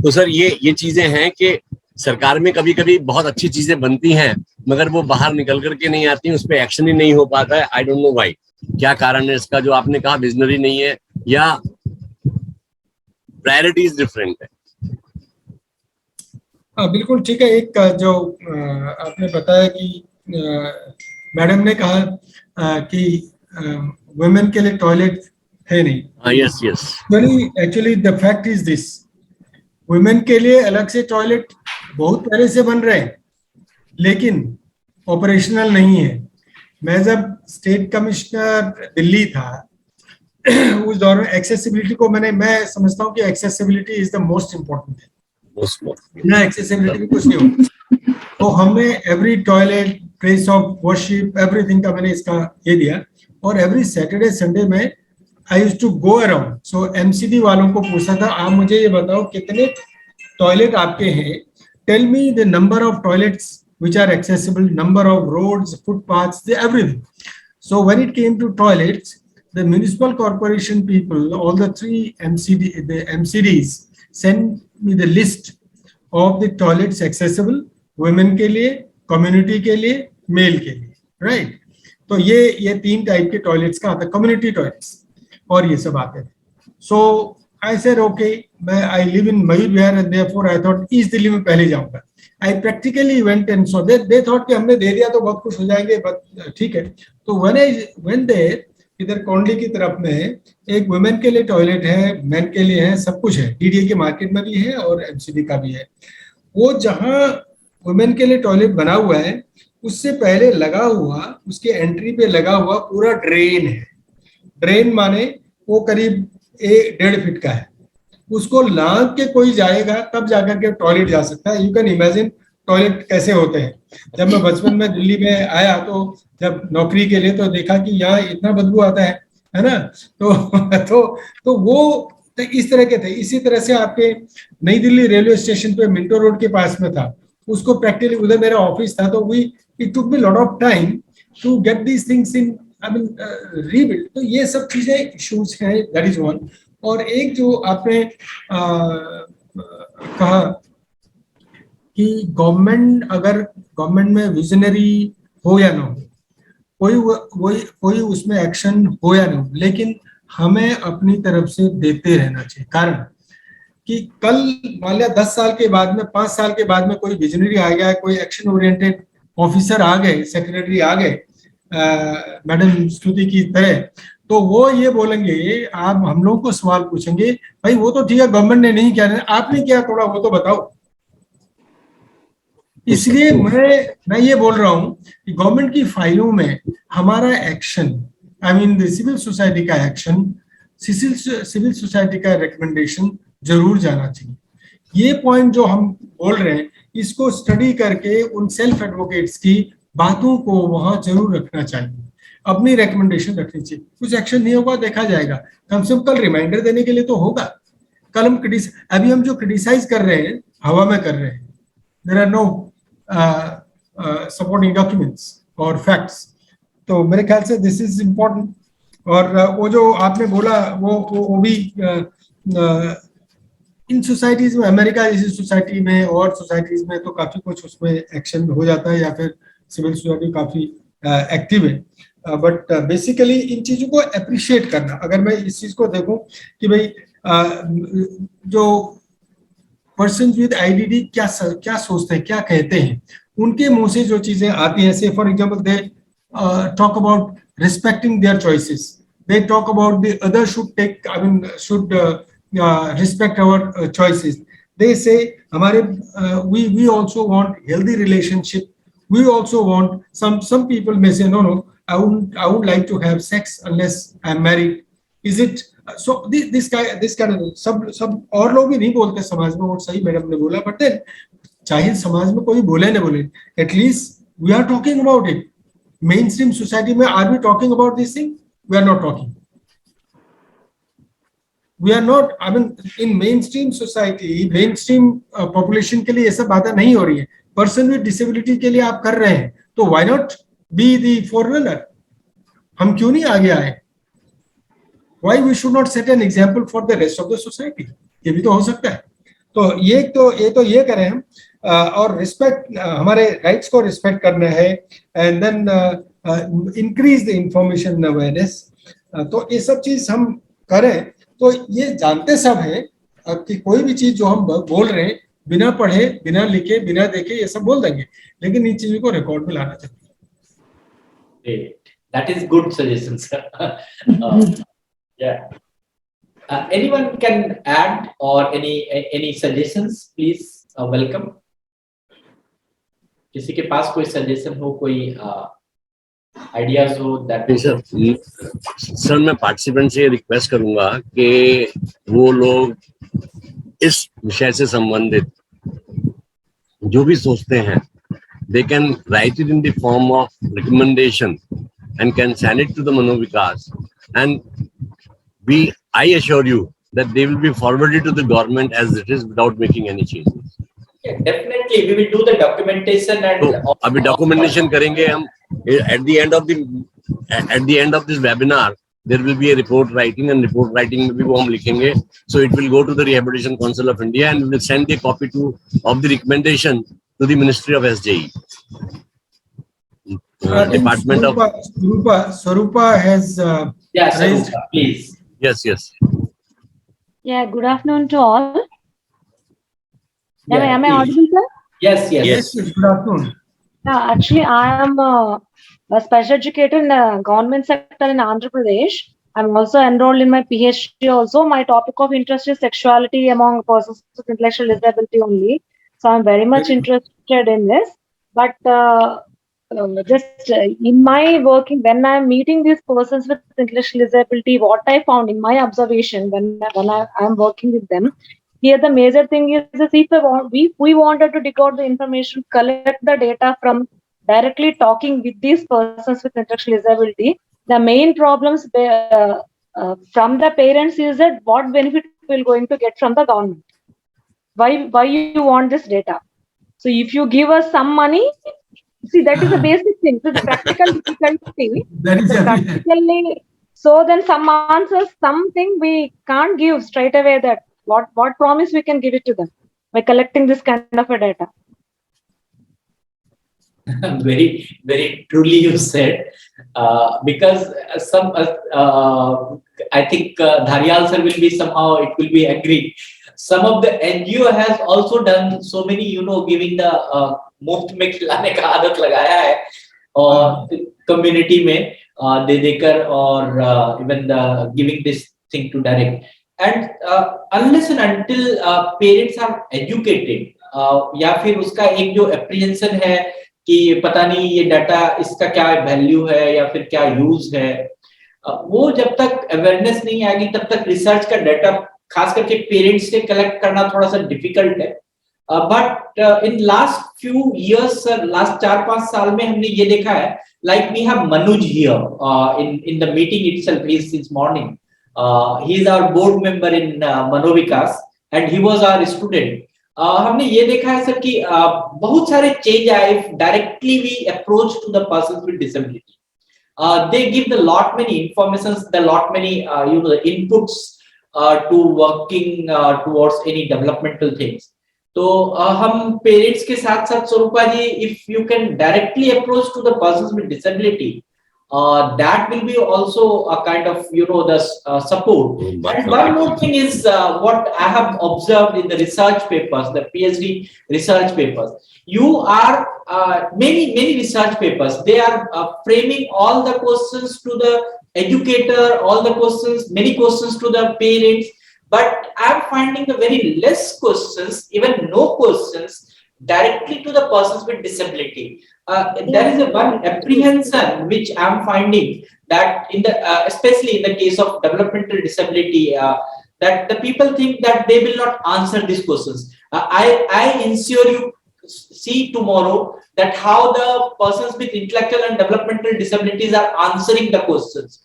तो सर ये चीजें हैं कि सरकार में कभी कभी बहुत अच्छी चीजें बनती हैं, मगर वो बाहर निकल करके नहीं आती, उस पर एक्शन ही नहीं हो पाता है। आई डोंट नो व्हाई, क्या कारण है इसका? जो आपने कहा विजनरी नहीं है या प्रायोरिटीज डिफरेंट है? हाँ बिल्कुल ठीक है। एक जो आपने बताया कि मैडम ने कहा कि वुमेन के लिए टॉयलेट है नहीं। Yes actually the fact is this, women के लिए अलग से टॉयलेट बहुत पहले से बन रहे हैं, लेकिन ऑपरेशनल नहीं है। मैं जब स्टेट कमिश्नर दिल्ली था उस दौर में एक्सेसिबिलिटी को मैं समझता हूँ कि accessibility is the most important thing. ना एक्सेसिबिलिटी भी कुछ नहीं होता। तो हमने every toilet, place of worship, everything का मैंने इसका ये दिया, और एवरी सैटरडे संडे में I used to go around. So MCD वालों को पूछा था, आप मुझे ये बताओ कितने टॉयलेट आपके हैं, tell me the number of toilets which are accessible, number of roads, footpaths, everything. So when it came to toilets, the municipal corporation people, all the 3 MCDs sent me the list of the toilets accessible women के लिए, community के लिए, male के लिए, right? तो ये 3 type के toilets का आता, कम्युनिटी टॉयलेट्स और ये सब आते थे। So I said okay, I live in Mayur Vihar and therefore I thought east Delhi में पहले जाऊंगा। I practically went and saw that, they thought कि हमने दे दिया तो बहुत खुश हो जाएंगे, बट ठीक है। तो when I went there, इधर कोंडली की तरफ में एक वुमेन के लिए टॉयलेट है, मेन के लिए है, सब कुछ है, डीडीए के मार्केट में भी है और एमसीडी का भी है। वो जहाँ वुमेन के लिए टॉयलेट बना हुआ है, उससे पहले लगा हुआ, उसके एंट्री पे लगा हुआ पूरा ड्रेन है। ड्रेन माने वो करीब 1.5 फीट का है, उसको लांग के कोई जाएगा तब जाकर के टॉयलेट जा सकता है। यू कैन इमेजिन टॉयलेट कैसे होते हैं। जब मैं बचपन में दिल्ली में आया तो जब नौकरी के लिए तो देखा कि यहाँ इतना बदबू आता है ना। तो वो तो इस तरह के थे। इसी तरह से आपके नई दिल्ली रेलवे स्टेशन पे मिंटो रोड के पास में था, उसको प्रैक्टिकली उधर मेरा ऑफिस था, तो we it took me lot of time to get these things in I mean rebuild. तो ये सब चीजें इश्यूज हैं, दैट इज वन। और एक जो आपने कहा कि गवर्नमेंट में विजनरी हो या ना हो, कोई उसमें एक्शन हो या ना हो, लेकिन हमें अपनी तरफ से देते रहना चाहिए। कारण कि कल मान लिया 10 साल के बाद में, 5 साल के बाद में कोई विजनरी आ गया, कोई एक्शन ओरिएंटेड ऑफिसर आ गए, सेक्रेटरी आ गए मैडम स्तुति की तरह, तो वो ये बोलेंगे, आप हम लोगों को सवाल पूछेंगे, भाई वो तो ठीक है गवर्नमेंट ने नहीं किया, आपने क्या थोड़ा वो तो बताओ। इसलिए मैं ये बोल रहा हूं कि गवर्नमेंट की फाइलों में हमारा action, I mean civil society का एक्शन, सिविल सोसाइटी का रिकमेंडेशन जरूर जाना चाहिए। ये पॉइंट जो हम बोल रहे हैं, इसको स्टडी करके उन सेल्फ एडवोकेट्स की बातों को वहां जरूर रखना चाहिए, अपनी रिकमेंडेशन रखनी चाहिए। कुछ एक्शन नहीं होगा देखा जाएगा, कम से कम कल रिमाइंडर देने के लिए तो होगा। कल हम अभी हम जो क्रिटिसाइज कर रहे हैं हवा में कर रहे हैं, there are no supporting documents और फैक्ट्स। तो मेरे ख्याल से दिस इज इम्पोर्टेंट। और वो जो आपने बोला वो भी इन सोसाइटीज में, अमेरिका जैसी सोसाइटी में और सोसाइटीज में तो काफी कुछ उसमें एक्शन हो जाता है, या फिर सिविल सोसाइटी काफी एक्टिव है। बट बेसिकली इन चीजों को अप्रिशिएट करना, अगर मैं इस चीज को देखूं कि भाई जो पर्सन विद आईडीडी क्या सोचते हैं, क्या कहते हैं, उनके मुंह से जो चीजें आती हैं, say for example they talk about respecting their choices, they talk about the other should take, I mean should respect our choices. They say हमारे we also want healthy relationship. We also want, some people may say no, I would like to have sex unless I'm married. Is it so? This kind of सब और लोग भी नहीं बोलते समाज में, वो सही मैडम ने बोला, but then चाहे समाज में कोई बोले न बोले, at least we are talking about it. Mainstream society में are we talking about this thing? We are not talking. We are not, I mean, in mainstream society, mainstream population के लिए ये सब बातें नहीं हो रही है। पर्सन विद डिसेबिलिटी के लिए आप कर रहे हैं, तो why not be the forerunner? हम क्यों नहीं आगे आए? Why we should not set an example for the rest of the society? ये भी तो हो सकता है। तो ये करें हम, और रिस्पेक्ट, हमारे राइट्स को रिस्पेक्ट करना है, and then increase the information awareness. तो ये सब चीज हम करें तो ये जानते सब हैं कि कोई भी चीज जो हम बोल रहे हैं, बिना पढ़े, बिना लिखे, बिना देखे ये सब बोल देंगे, लेकिन इन चीजों को रिकॉर्ड में लाना चाहिए। That is good suggestion, sir. Yeah. Anyone can add or any suggestions, please welcome. किसी के पास कोई suggestion हो, कोई आइडियाज हो दैट। सर मैं पार्टिसिपेंट से रिक्वेस्ट करूंगा कि वो लोग इस विषय से संबंधित जो भी सोचते हैं, they can write it in the form of recommendation and can send it to the Manovikas, and I assure you that they will be forwarded to the government as it is without making any changes. Yeah, definitely we will do the documentation and तो अभी documentation करेंगे हम। At the end of this webinar, there will be a report writing, and report writing में भी वो हम लिखेंगे. So it will go to the Rehabilitation Council of India, and we will send a copy of the recommendation to the Ministry of SJE. Department of Swarupa has yeah, raised. Swarupa, please. Yes. Yeah, good afternoon to all. Yeah, am I audible, sir? Yes. Good afternoon. Yeah, actually, I am a special educator in the government sector in Andhra Pradesh. I'm also enrolled in my PhD also. My topic of interest is sexuality among persons with intellectual disability only. So I'm very much interested in this. But just in my working, when I'm meeting these persons with intellectual disability, what I found in my observation when I am working with them, Here the major thing is if we wanted to dig out the information, collect the data from directly talking with these persons with intellectual disability, the main problems from the parents is that what benefit we're going to get from the government. Why you want this data? So if you give us some money, see that is a basic thing. So the practical difficulty, That is the everywhere. practically. So then some answers, something we can't give straight away. That what promise we can give it to them by collecting this kind of a data. Very, very truly you said, because I think Dhariyal sir will be somehow, it will be agree. Some of the NGO has also done so many, giving the मुफ्त में खिलाने का आदत लगाया है और community में दे देकर और even giving this thing to direct. And unless and until parents are educated, या फिर उसका एक जो apprehension है कि पता नहीं ये डाटा इसका क्या वैल्यू है या फिर क्या यूज है, वो जब तक अवेयरनेस नहीं आएगी तब तक रिसर्च का डाटा खास करके पेरेंट्स से कलेक्ट करना थोड़ा सा डिफिकल्ट है. But in last few years, last 4-5 साल में हमने ये देखा है, like we have Manuj here in the meeting itself, he is since morning, he is our board member in Manovikas and he was our student. हमने ये देखा है सर कि बहुत सारे चेंज आए directly we approach to the persons with disability. They give the lot many informations, the lot many the inputs to working towards any developmental things. तो हम पेरेंट्स के साथ साथ स्वरूपा जी, if you can directly approach to the persons with disability, that will be also a kind of the support. And one more thing is what I have observed in the research papers, the PhD research papers. You are many research papers, they are framing all the questions to the educator, all the questions, many questions to the parents, but I'm finding the very less questions, even no questions directly to the persons with disability. There is a one apprehension which I'm finding, that in the especially in the case of developmental disability, that the people think that they will not answer these questions. I ensure you see tomorrow that how the persons with intellectual and developmental disabilities are answering the questions.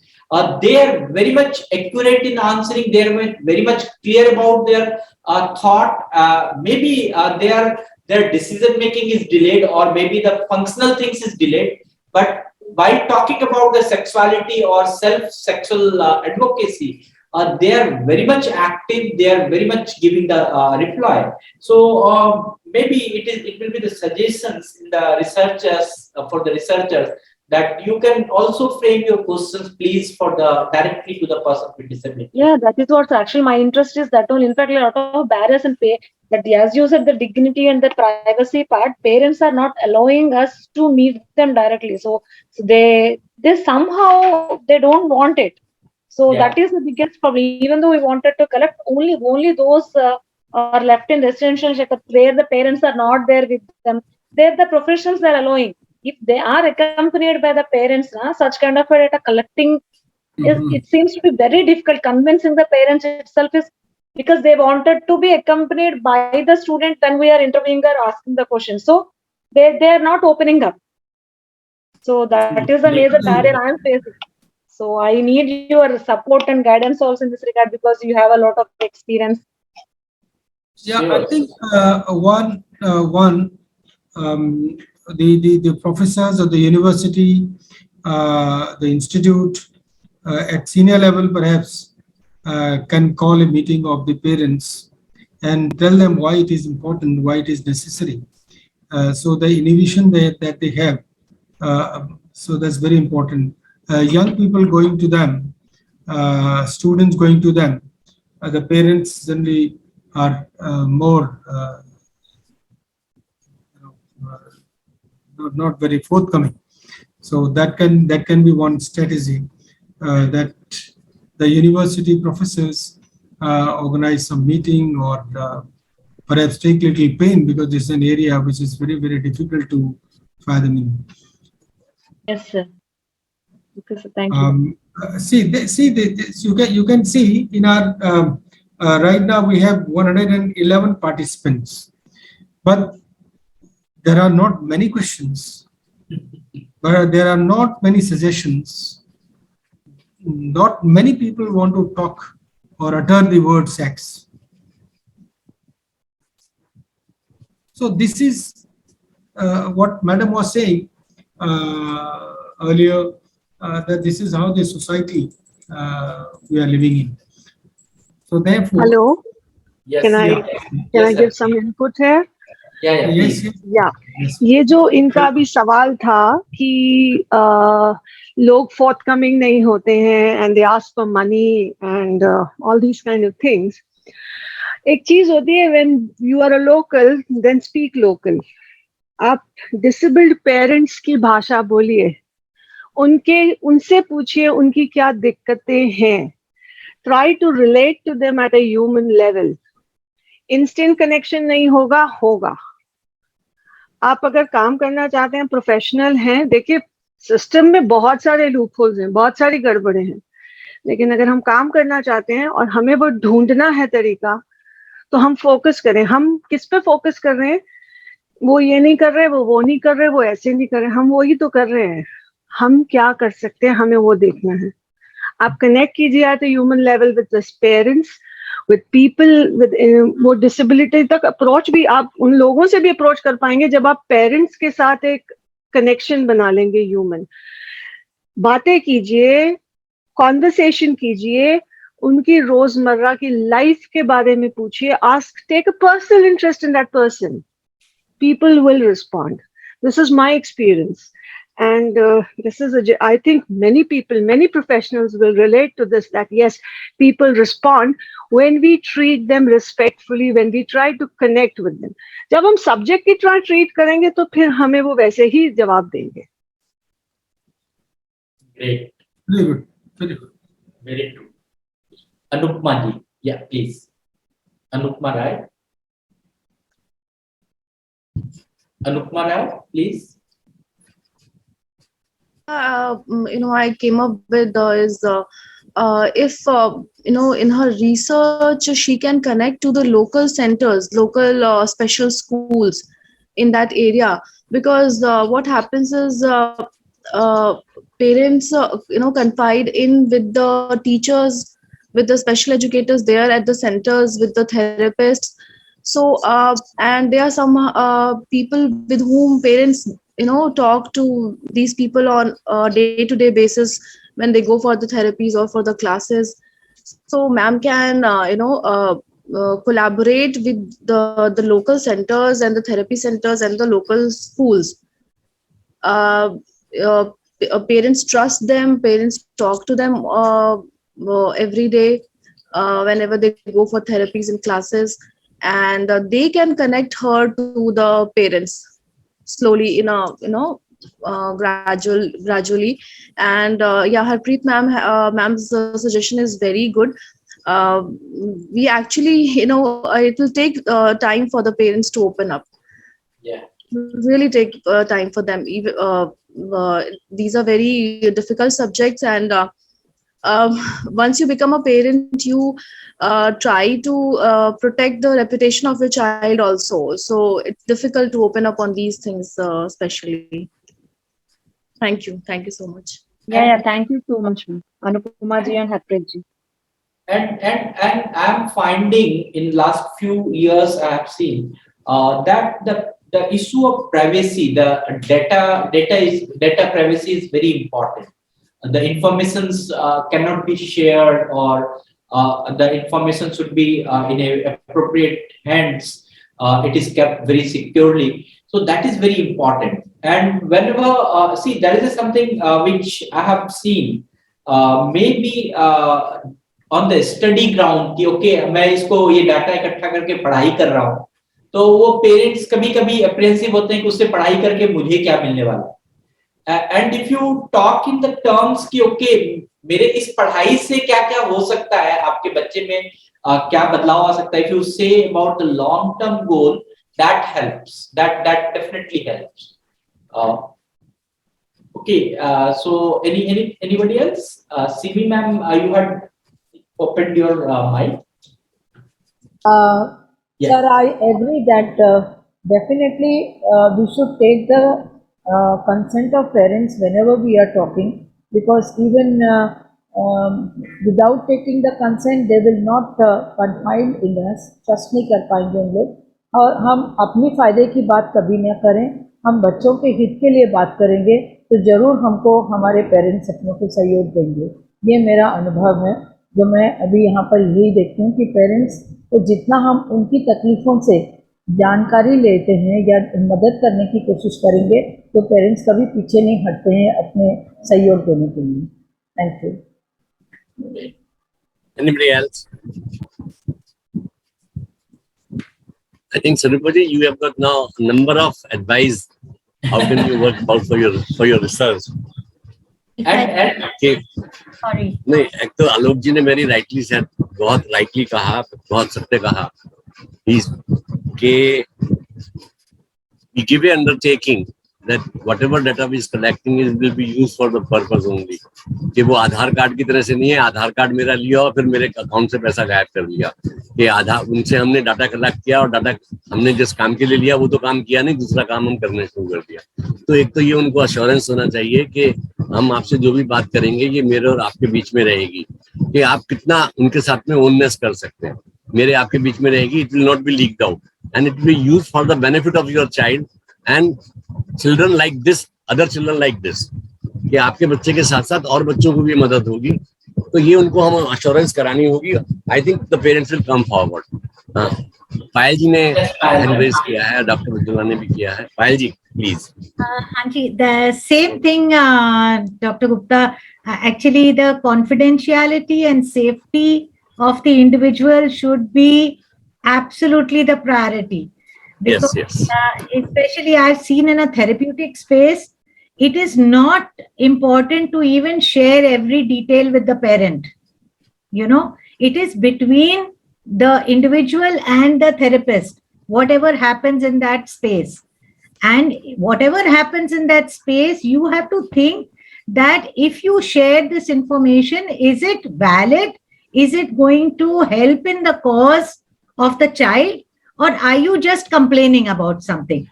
They are very much accurate in answering, they are very much clear about their thought. Maybe their decision making is delayed, or maybe the functional things is delayed, but by talking about the sexuality or sexual advocacy, they are very much active, they are very much giving the reply. So maybe it will be the suggestions in the researchers, for the researchers, that you can also frame your questions, please, for the directly to the person with disability. Yeah, that is what actually my interest is. That all, in fact, a lot of barriers and pay. That as you said, the dignity and the privacy part, parents are not allowing us to meet them directly. So they somehow they don't want it. So that is the biggest problem. Even though we wanted to collect, only those are left in residential checkup where the parents are not there with them. They're the professionals they're allowing. If they are accompanied by the parents, such kind of data collecting it seems to be very difficult. Convincing the parents itself is because they wanted to be accompanied by the student when we are interviewing or asking the question. So they are not opening up. So that is the major barrier I am facing. So I need your support and guidance also in this regard, because you have a lot of experience. Yeah, I think the professors of the university, the institute at senior level perhaps can call a meeting of the parents and tell them why it is important, why it is necessary. So the innovation that they have, so that's very important. Young people going to them, students going to them, the parents generally are more not very forthcoming. So that can be one strategy, that the university professors organize some meeting, or perhaps take little pain, because it's an area which is very, very difficult to fathom in. Yes, sir. Okay, so thank you. You can see in our Right now we have 111 participants, but there are not many questions, but there are not many suggestions. Not many people want to talk or utter the word sex. So this is what Madam was saying earlier, that this is how the society we are living in. So therefore, Hello, Yes. can I yeah, can I Yes, give sir. some input here? Yeah, yes, please. yes, Yeah, yes. ये जो इनका भी सवाल था कि लोग forthcoming नहीं होते हैं and they ask for money and all these kind of things. एक चीज होती है when you are a local, then speak local. आप disabled parents की भाषा बोलिए, उनसे पूछिए उनकी क्या दिक्कतें हैं. Try to relate to them at a human level. Instant connection नहीं होगा. आप अगर काम करना चाहते हैं, प्रोफेशनल हैं, देखिए सिस्टम में बहुत सारे लूपहोल्स हैं, बहुत सारी गड़बड़े हैं, लेकिन अगर हम काम करना चाहते हैं और हमें वो ढूंढना है तरीका, तो हम फोकस करें. हम किस पे फोकस कर रहे हैं? वो ये नहीं कर रहे, वो नहीं कर रहे, वो ऐसे नहीं कर रहे, हम वही तो कर रहे हैं. हम क्या कर सकते हैं, हमें वो देखना है. आप कनेक्ट कीजिए at human level with parents, with people with वो डिसेबिलिटी तक अप्रोच भी आप उन लोगों से भी अप्रोच कर पाएंगे जब आप पेरेंट्स के साथ एक कनेक्शन बना लेंगे. ह्यूमन बातें कीजिए, कॉन्वर्सेशन कीजिए, उनकी रोजमर्रा की लाइफ के बारे में पूछिए. Ask, take a personal interest in that person. People will respond. This is my experience. And this is, I think many people, many professionals will relate to this, that yes, people respond when we treat them respectfully, when we try to connect with them. जब हम subject की तरह treat करेंगे तो फिर हमें वो वैसे ही जवाब देंगे. Great. Very good, very good. Very true. Anupma ji. Yeah, please. Anupma Rai. Anupma Rai, please. I came up with is if in her research she can connect to the local centers, local special schools in that area, because what happens is parents confide in with the teachers, with the special educators there at the centers, with the therapists. So and there are some people with whom parents talk to these people on a day-to-day basis when they go for the therapies or for the classes. So ma'am can collaborate with the local centers and the therapy centers and the local schools. Parents trust them, parents talk to them every day whenever they go for therapies and classes, and they can connect her to the parents slowly in a gradually. And Harpreet ma'am's suggestion is very good. We actually it will take time for the parents to open up. Yeah. Really take time for them. Even these are very difficult subjects, and once you become a parent, you try to protect the reputation of your child also. So it's difficult to open up on these things, especially. Thank you so much. Yeah, thank you so much, Anupama ji and Harpreet ji. And I'm finding in last few years I have seen that the issue of privacy, the data privacy is very important. The informations cannot be shared, or the information should be in a appropriate hands. It is kept very securely. So that is very important. And whenever see, there is something which I have seen, maybe on the study ground कि okay, मैं इसको ये data इकट्ठा करके पढ़ाई कर रहा हूँ, तो वो पेरेंट्स कभी-कभी अप्रेहेंसिव होते हैं कि उससे पढ़ाई करके मुझे क्या मिलने वाला है. And if you talk in the terms कि okay, मेरे इस पढ़ाई से क्या-क्या हो सकता है, आपके बच्चे में क्या बदलाव आ सकता है, if you say about the long term goal, that helps. That definitely helps. Okay, so anybody else? Simi ma'am, you had opened your mic. Yeah. Sir, I agree that definitely we should take the consent of parents whenever we are talking, because even without taking the consent, they will not confide in us, trust नहीं कर पाएंगे हम लोग, और हम अपनी फायदे की बात कभी ना करें, हम बच्चों के हित के लिए बात करेंगे तो जरूर हमको हमारे पेरेंट्स अपने को सहयोग देंगे। ये मेरा अनुभव है, जो मैं अभी यहाँ पर यही देखती हूँ कि पेरेंट्स को जितना हम उनकी तकलीफों से जानकारी लेते हैं या मदद करने की कोशिश करेंगे तो पेरेंट्स कभी पीछे नहीं हटते हैं अपने सहयोग देने के लिए। Thank you. Anybody else? I think Sarupaji, you have got now a number of advice. How can you work out for your research? And Sorry. नहीं, एक तो आलोक जी ने मेरी बहुत राइटली कहा, बहुत सत्य कहा कि we give an undertaking that whatever data we is collecting will be used for the purpose only. कि वो आधार कार्ड की तरह से नहीं है, आधार कार्ड मेरा लिया और फिर मेरे अकाउंट से पैसा गायब कर लिया। कि उनसे हमने डाटा कलेक्ट किया और डाटा हमने जिस काम के लिए लिया वो तो काम किया नहीं, दूसरा काम हम करने शुरू कर दिया। तो एक तो ये उनको अश्योरेंस होना चाहिए कि हम आपसे जो भी बात करेंगे ये मेरे और आपके बीच में रहेगी, कि आप कितना उनके साथ में ओननेस कर सकते हैं, मेरे आपके बीच में रहेगी। It will not be leaked out and it will be used for the benefit of your child and children like this, other children like this, कि आपके बच्चे के साथ साथ और बच्चों को भी मदद होगी। तो ये उनको हम अश्योरेंस करानी होगी। I think the parents will come forward. Payal ji ने एडवाइस किया है, डॉक्टर उज्ज्वला ने भी किया है। पायल जी प्लीज। हाँ जी, the same thing, Dr. Gupta. Actually, the confidentiality and safety of the individual should be absolutely the priority. Because, yes. Especially I've seen in a therapeutic space, it is not important to even share every detail with the parent. You know, it is between the individual and the therapist, whatever happens in that space. And whatever happens in that space, you have to think that if you share this information, is it valid? Is it going to help in the cause of the child? Or are you just complaining about something?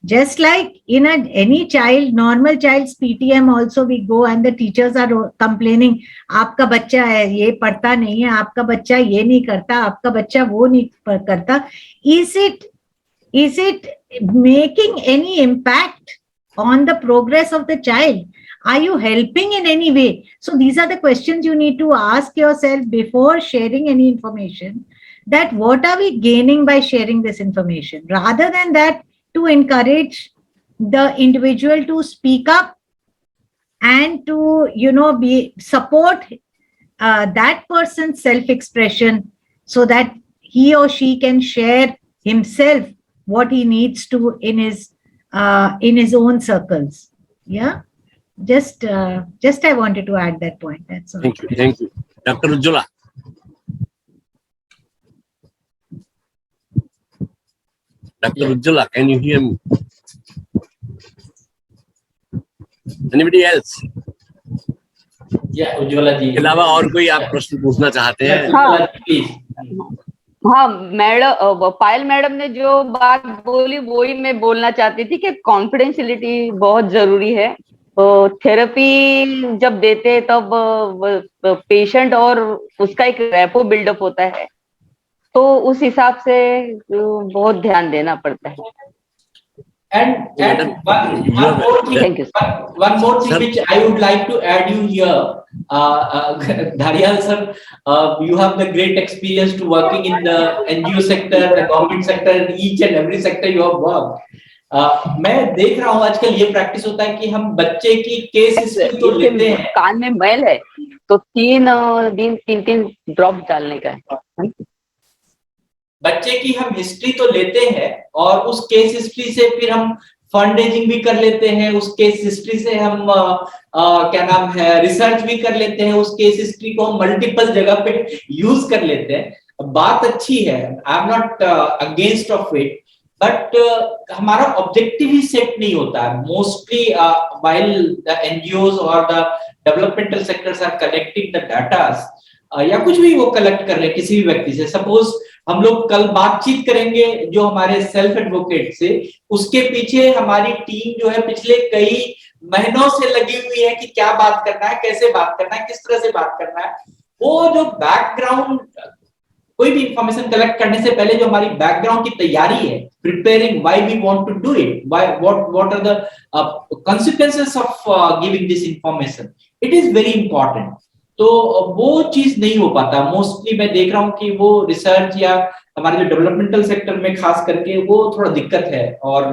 Just like in any child, normal child's PTM also we go and the teachers are complaining, आपका बच्चा है ये पढ़ता नहीं है, आपका बच्चा ये नहीं करता, आपका बच्चा वो नहीं करता. Is it making any impact on the progress of the child? Are you helping in any way? So these are the questions you need to ask yourself before sharing any information, that what are we gaining by sharing this information? Rather than that, to encourage the individual to speak up and to, support that person's self-expression so that he or she can share himself what he needs to in his own circles. Yeah, just I wanted to add that point. That's all. Thank you, Dr. Ujjwala. Dr. Ujjwala, can you hear me? Anybody else? Yeah, Ujjwala ji. के अलावा और कोई आप प्रश्न पूछना चाहते हैं? हाँ मैडम, पायल मैडम ने जो बात बोली वही मैं बोलना चाहती थी कि कॉन्फिडेंशियलिटी बहुत जरूरी है। तो थेरेपी जब देते हैं तब पेशेंट और उसका एक रैपो बिल्डअप होता है, तो उस हिसाब से बहुत ध्यान देना पड़ता है। And one more thing which I would like to add you here, Dhariyal sir, you have the great experience to working in the NGO sector, the government sector, in each and every sector you have worked. मैं देख रहा हूँ आजकल ये practice होता है कि हम बच्चे की केस हिस्ट्री तो लेते हैं, कान में मैल है तो 3 ड्रॉप डालने का है। बच्चे की हम हिस्ट्री तो लेते हैं और उस केस हिस्ट्री से फिर हम फंड रेजिंग भी कर लेते हैं, उस केस हिस्ट्री से हम क्या नाम है रिसर्च भी कर लेते हैं, उस केस हिस्ट्री को हम मल्टीपल जगह पे यूज कर लेते हैं। बात अच्छी है, I am not against of it, but हमारा ऑब्जेक्टिव ही सेट नहीं होता है। मोस्टली व्हाइल द एनजीओज और the developmental sectors are collecting the data या कुछ भी वो कलेक्ट कर रहे हैं किसी भी व्यक्ति से, सपोज हम लोग कल बातचीत करेंगे जो हमारे सेल्फ एडवोकेट से, उसके पीछे हमारी टीम जो है पिछले कई महीनों से लगी हुई है कि क्या बात करना है, कैसे बात करना है, किस तरह से बात करना है। वो जो बैकग्राउंड, कोई भी इंफॉर्मेशन कलेक्ट करने से पहले जो हमारी बैकग्राउंड की तैयारी है, preparing why we want to do it, what are the consequences of giving this information, it is very important। तो वो चीज नहीं हो पाता मोस्टली। मैं देख रहा हूँ कि वो रिसर्च या हमारे जो डेवलपमेंटल सेक्टर में खास करके वो थोड़ा दिक्कत है। और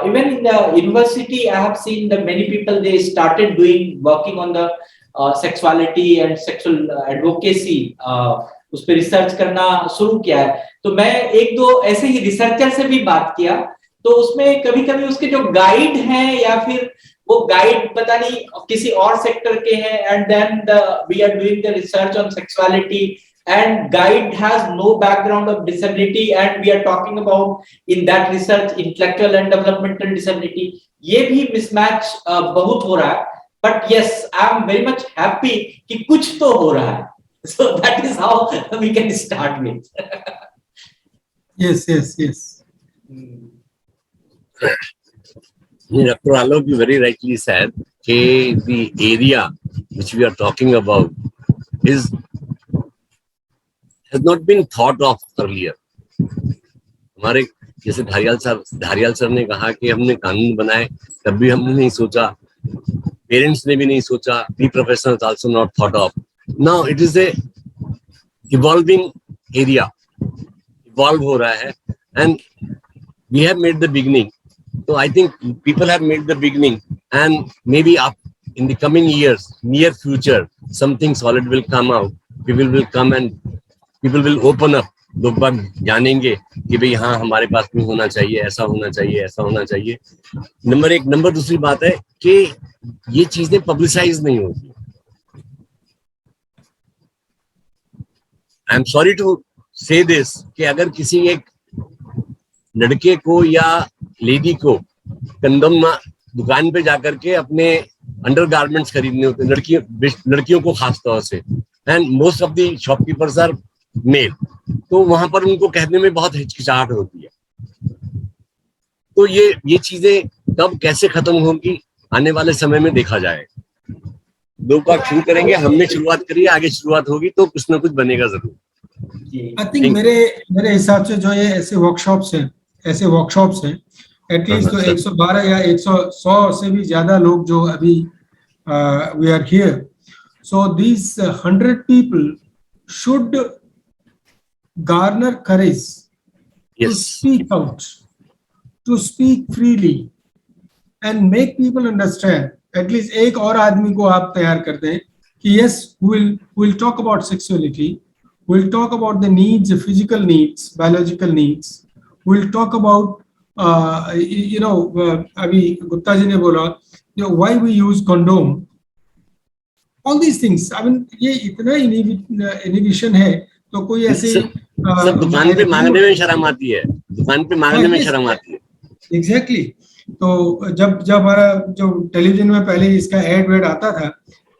even in the university I have seen the many people they started doing working on the sexuality and sexual advocacy, उस पर रिसर्च करना शुरू किया है। तो मैं एक दो ऐसे ही रिसर्चर से भी बात किया, तो उसमें कभी कभी उसके जो गाइड हैं या फिर वो गाइड पता नहीं किसी और सेक्टर के हैं, and then we are doing the research on sexuality and guide has no background of disability and we are talking about in that research intellectual and developmental disability। ये भी mismatch बहुत हो रहा है, but yes I am very much happy कि कुछ तो हो रहा है, so that is how we can start with। yes Dr. Alok, you very rightly said that the area which we are talking about has not been thought of earlier। हमारे जैसे धारियाल sir ने कहा कि हमने कानून बनाए, तब भी हमने नहीं सोचा, पेरेंट्स ने भी नहीं सोचा, we professionals also not thought of. Now it is a evolving area, evolve हो रहा है, and we have made the beginning. So I think people have made the beginning, and maybe up in the coming years, near future, something solid will come out. People will come and people will open up। लोग बात जानेंगे कि भाई हाँ हमारे पास भी होना चाहिए, ऐसा होना चाहिए, ऐसा होना चाहिए। नंबर एक। नंबर दूसरी बात है कि ये चीजें पब्लिसाइज नहीं होती। आई एम सॉरी टू से दिस कि अगर किसी एक लड़के को या लेडी को कंडोम दुकान पे जाकर के अपने अंडरगारमेंट्स खरीदने होते, लड़कियों को खास तौर से, and most of the shopkeepers are male, तो वहां पर उनको कहने में बहुत हिचकिचाहट होती है। तो ये चीजें कब कैसे खत्म होगी आने वाले समय में देखा जाए। लोग बात शुरू करेंगे, हमने शुरुआत करी, आगे शुरुआत होगी तो कुछ ना कुछ बनेगा जरूर। आई थिंक मेरे हिसाब से जो ये ऐसे वर्कशॉप्स हैं एटलीस्ट तो 112 या 100 से भी ज्यादा लोग जो अभी we are here, so these 100 people should garner courage to speak out, to speak freely and make people understand। at least एक और आदमी को आप तैयार कर दें कि yes, we'll talk about sexuality, we'll talk about the needs, physical needs, biological needs, we'll talk about अभी गुप्ता जी ने बोला why we use condom, all these things। I mean ये इतना इनहिबिशन है, तो कोई ऐसे दुकान पे मांगने में शर्म आती है, दुकान पे मांगने में शर्म आती है। एग्जैक्टली। तो जब हमारा जो टेलीविजन में पहले इसका एड आता था,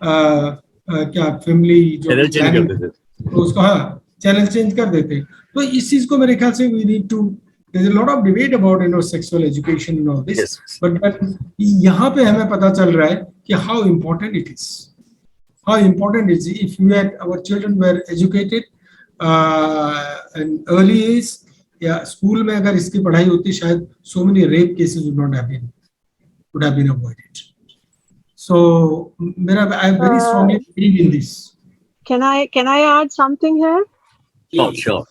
क्या फैमिली जो चैनल चेंज कर देते, तो उसको चैनल चेंज कर देते। तो इस चीज को मेरे ख्याल से we need to, there is a lot of debate about sexual education and all this, but यहाँ पे हमें पता चल रहा है कि how important it is, how important is if our children were educated early age, या स्कूल में अगर इसकी पढ़ाई होती, शायद so many rape cases would have been avoided। So I very strongly believe in this। Can I add something here? Sure।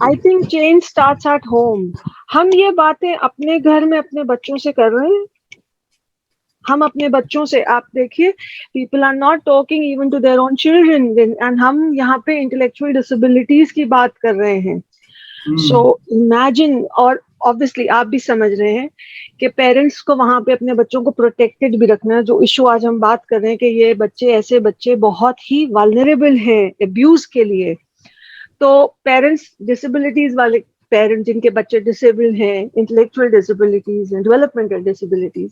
I think change starts at home। हम ये बातें अपने घर में अपने बच्चों से कर रहे हैं, हम अपने बच्चों से, आप देखिए people are not talking even to their own children, and हम यहाँ पे intellectual disabilities की बात कर रहे हैं। So imagine, और obviously आप भी समझ रहे हैं कि पेरेंट्स को वहां पे अपने बच्चों को प्रोटेक्टेड भी रखना। जो इशू आज हम बात कर रहे हैं कि ये बच्चे, ऐसे बच्चे बहुत ही वल्नरेबल हैं अब्यूज के लिए। तो पेरेंट्स, डिसेबिलिटीज वाले पेरेंट्स जिनके बच्चे डिसेबल हैं, इंटेलेक्चुअल डिसेबिलिटीज हैं, डेवलपमेंटल डिसेबिलिटीज,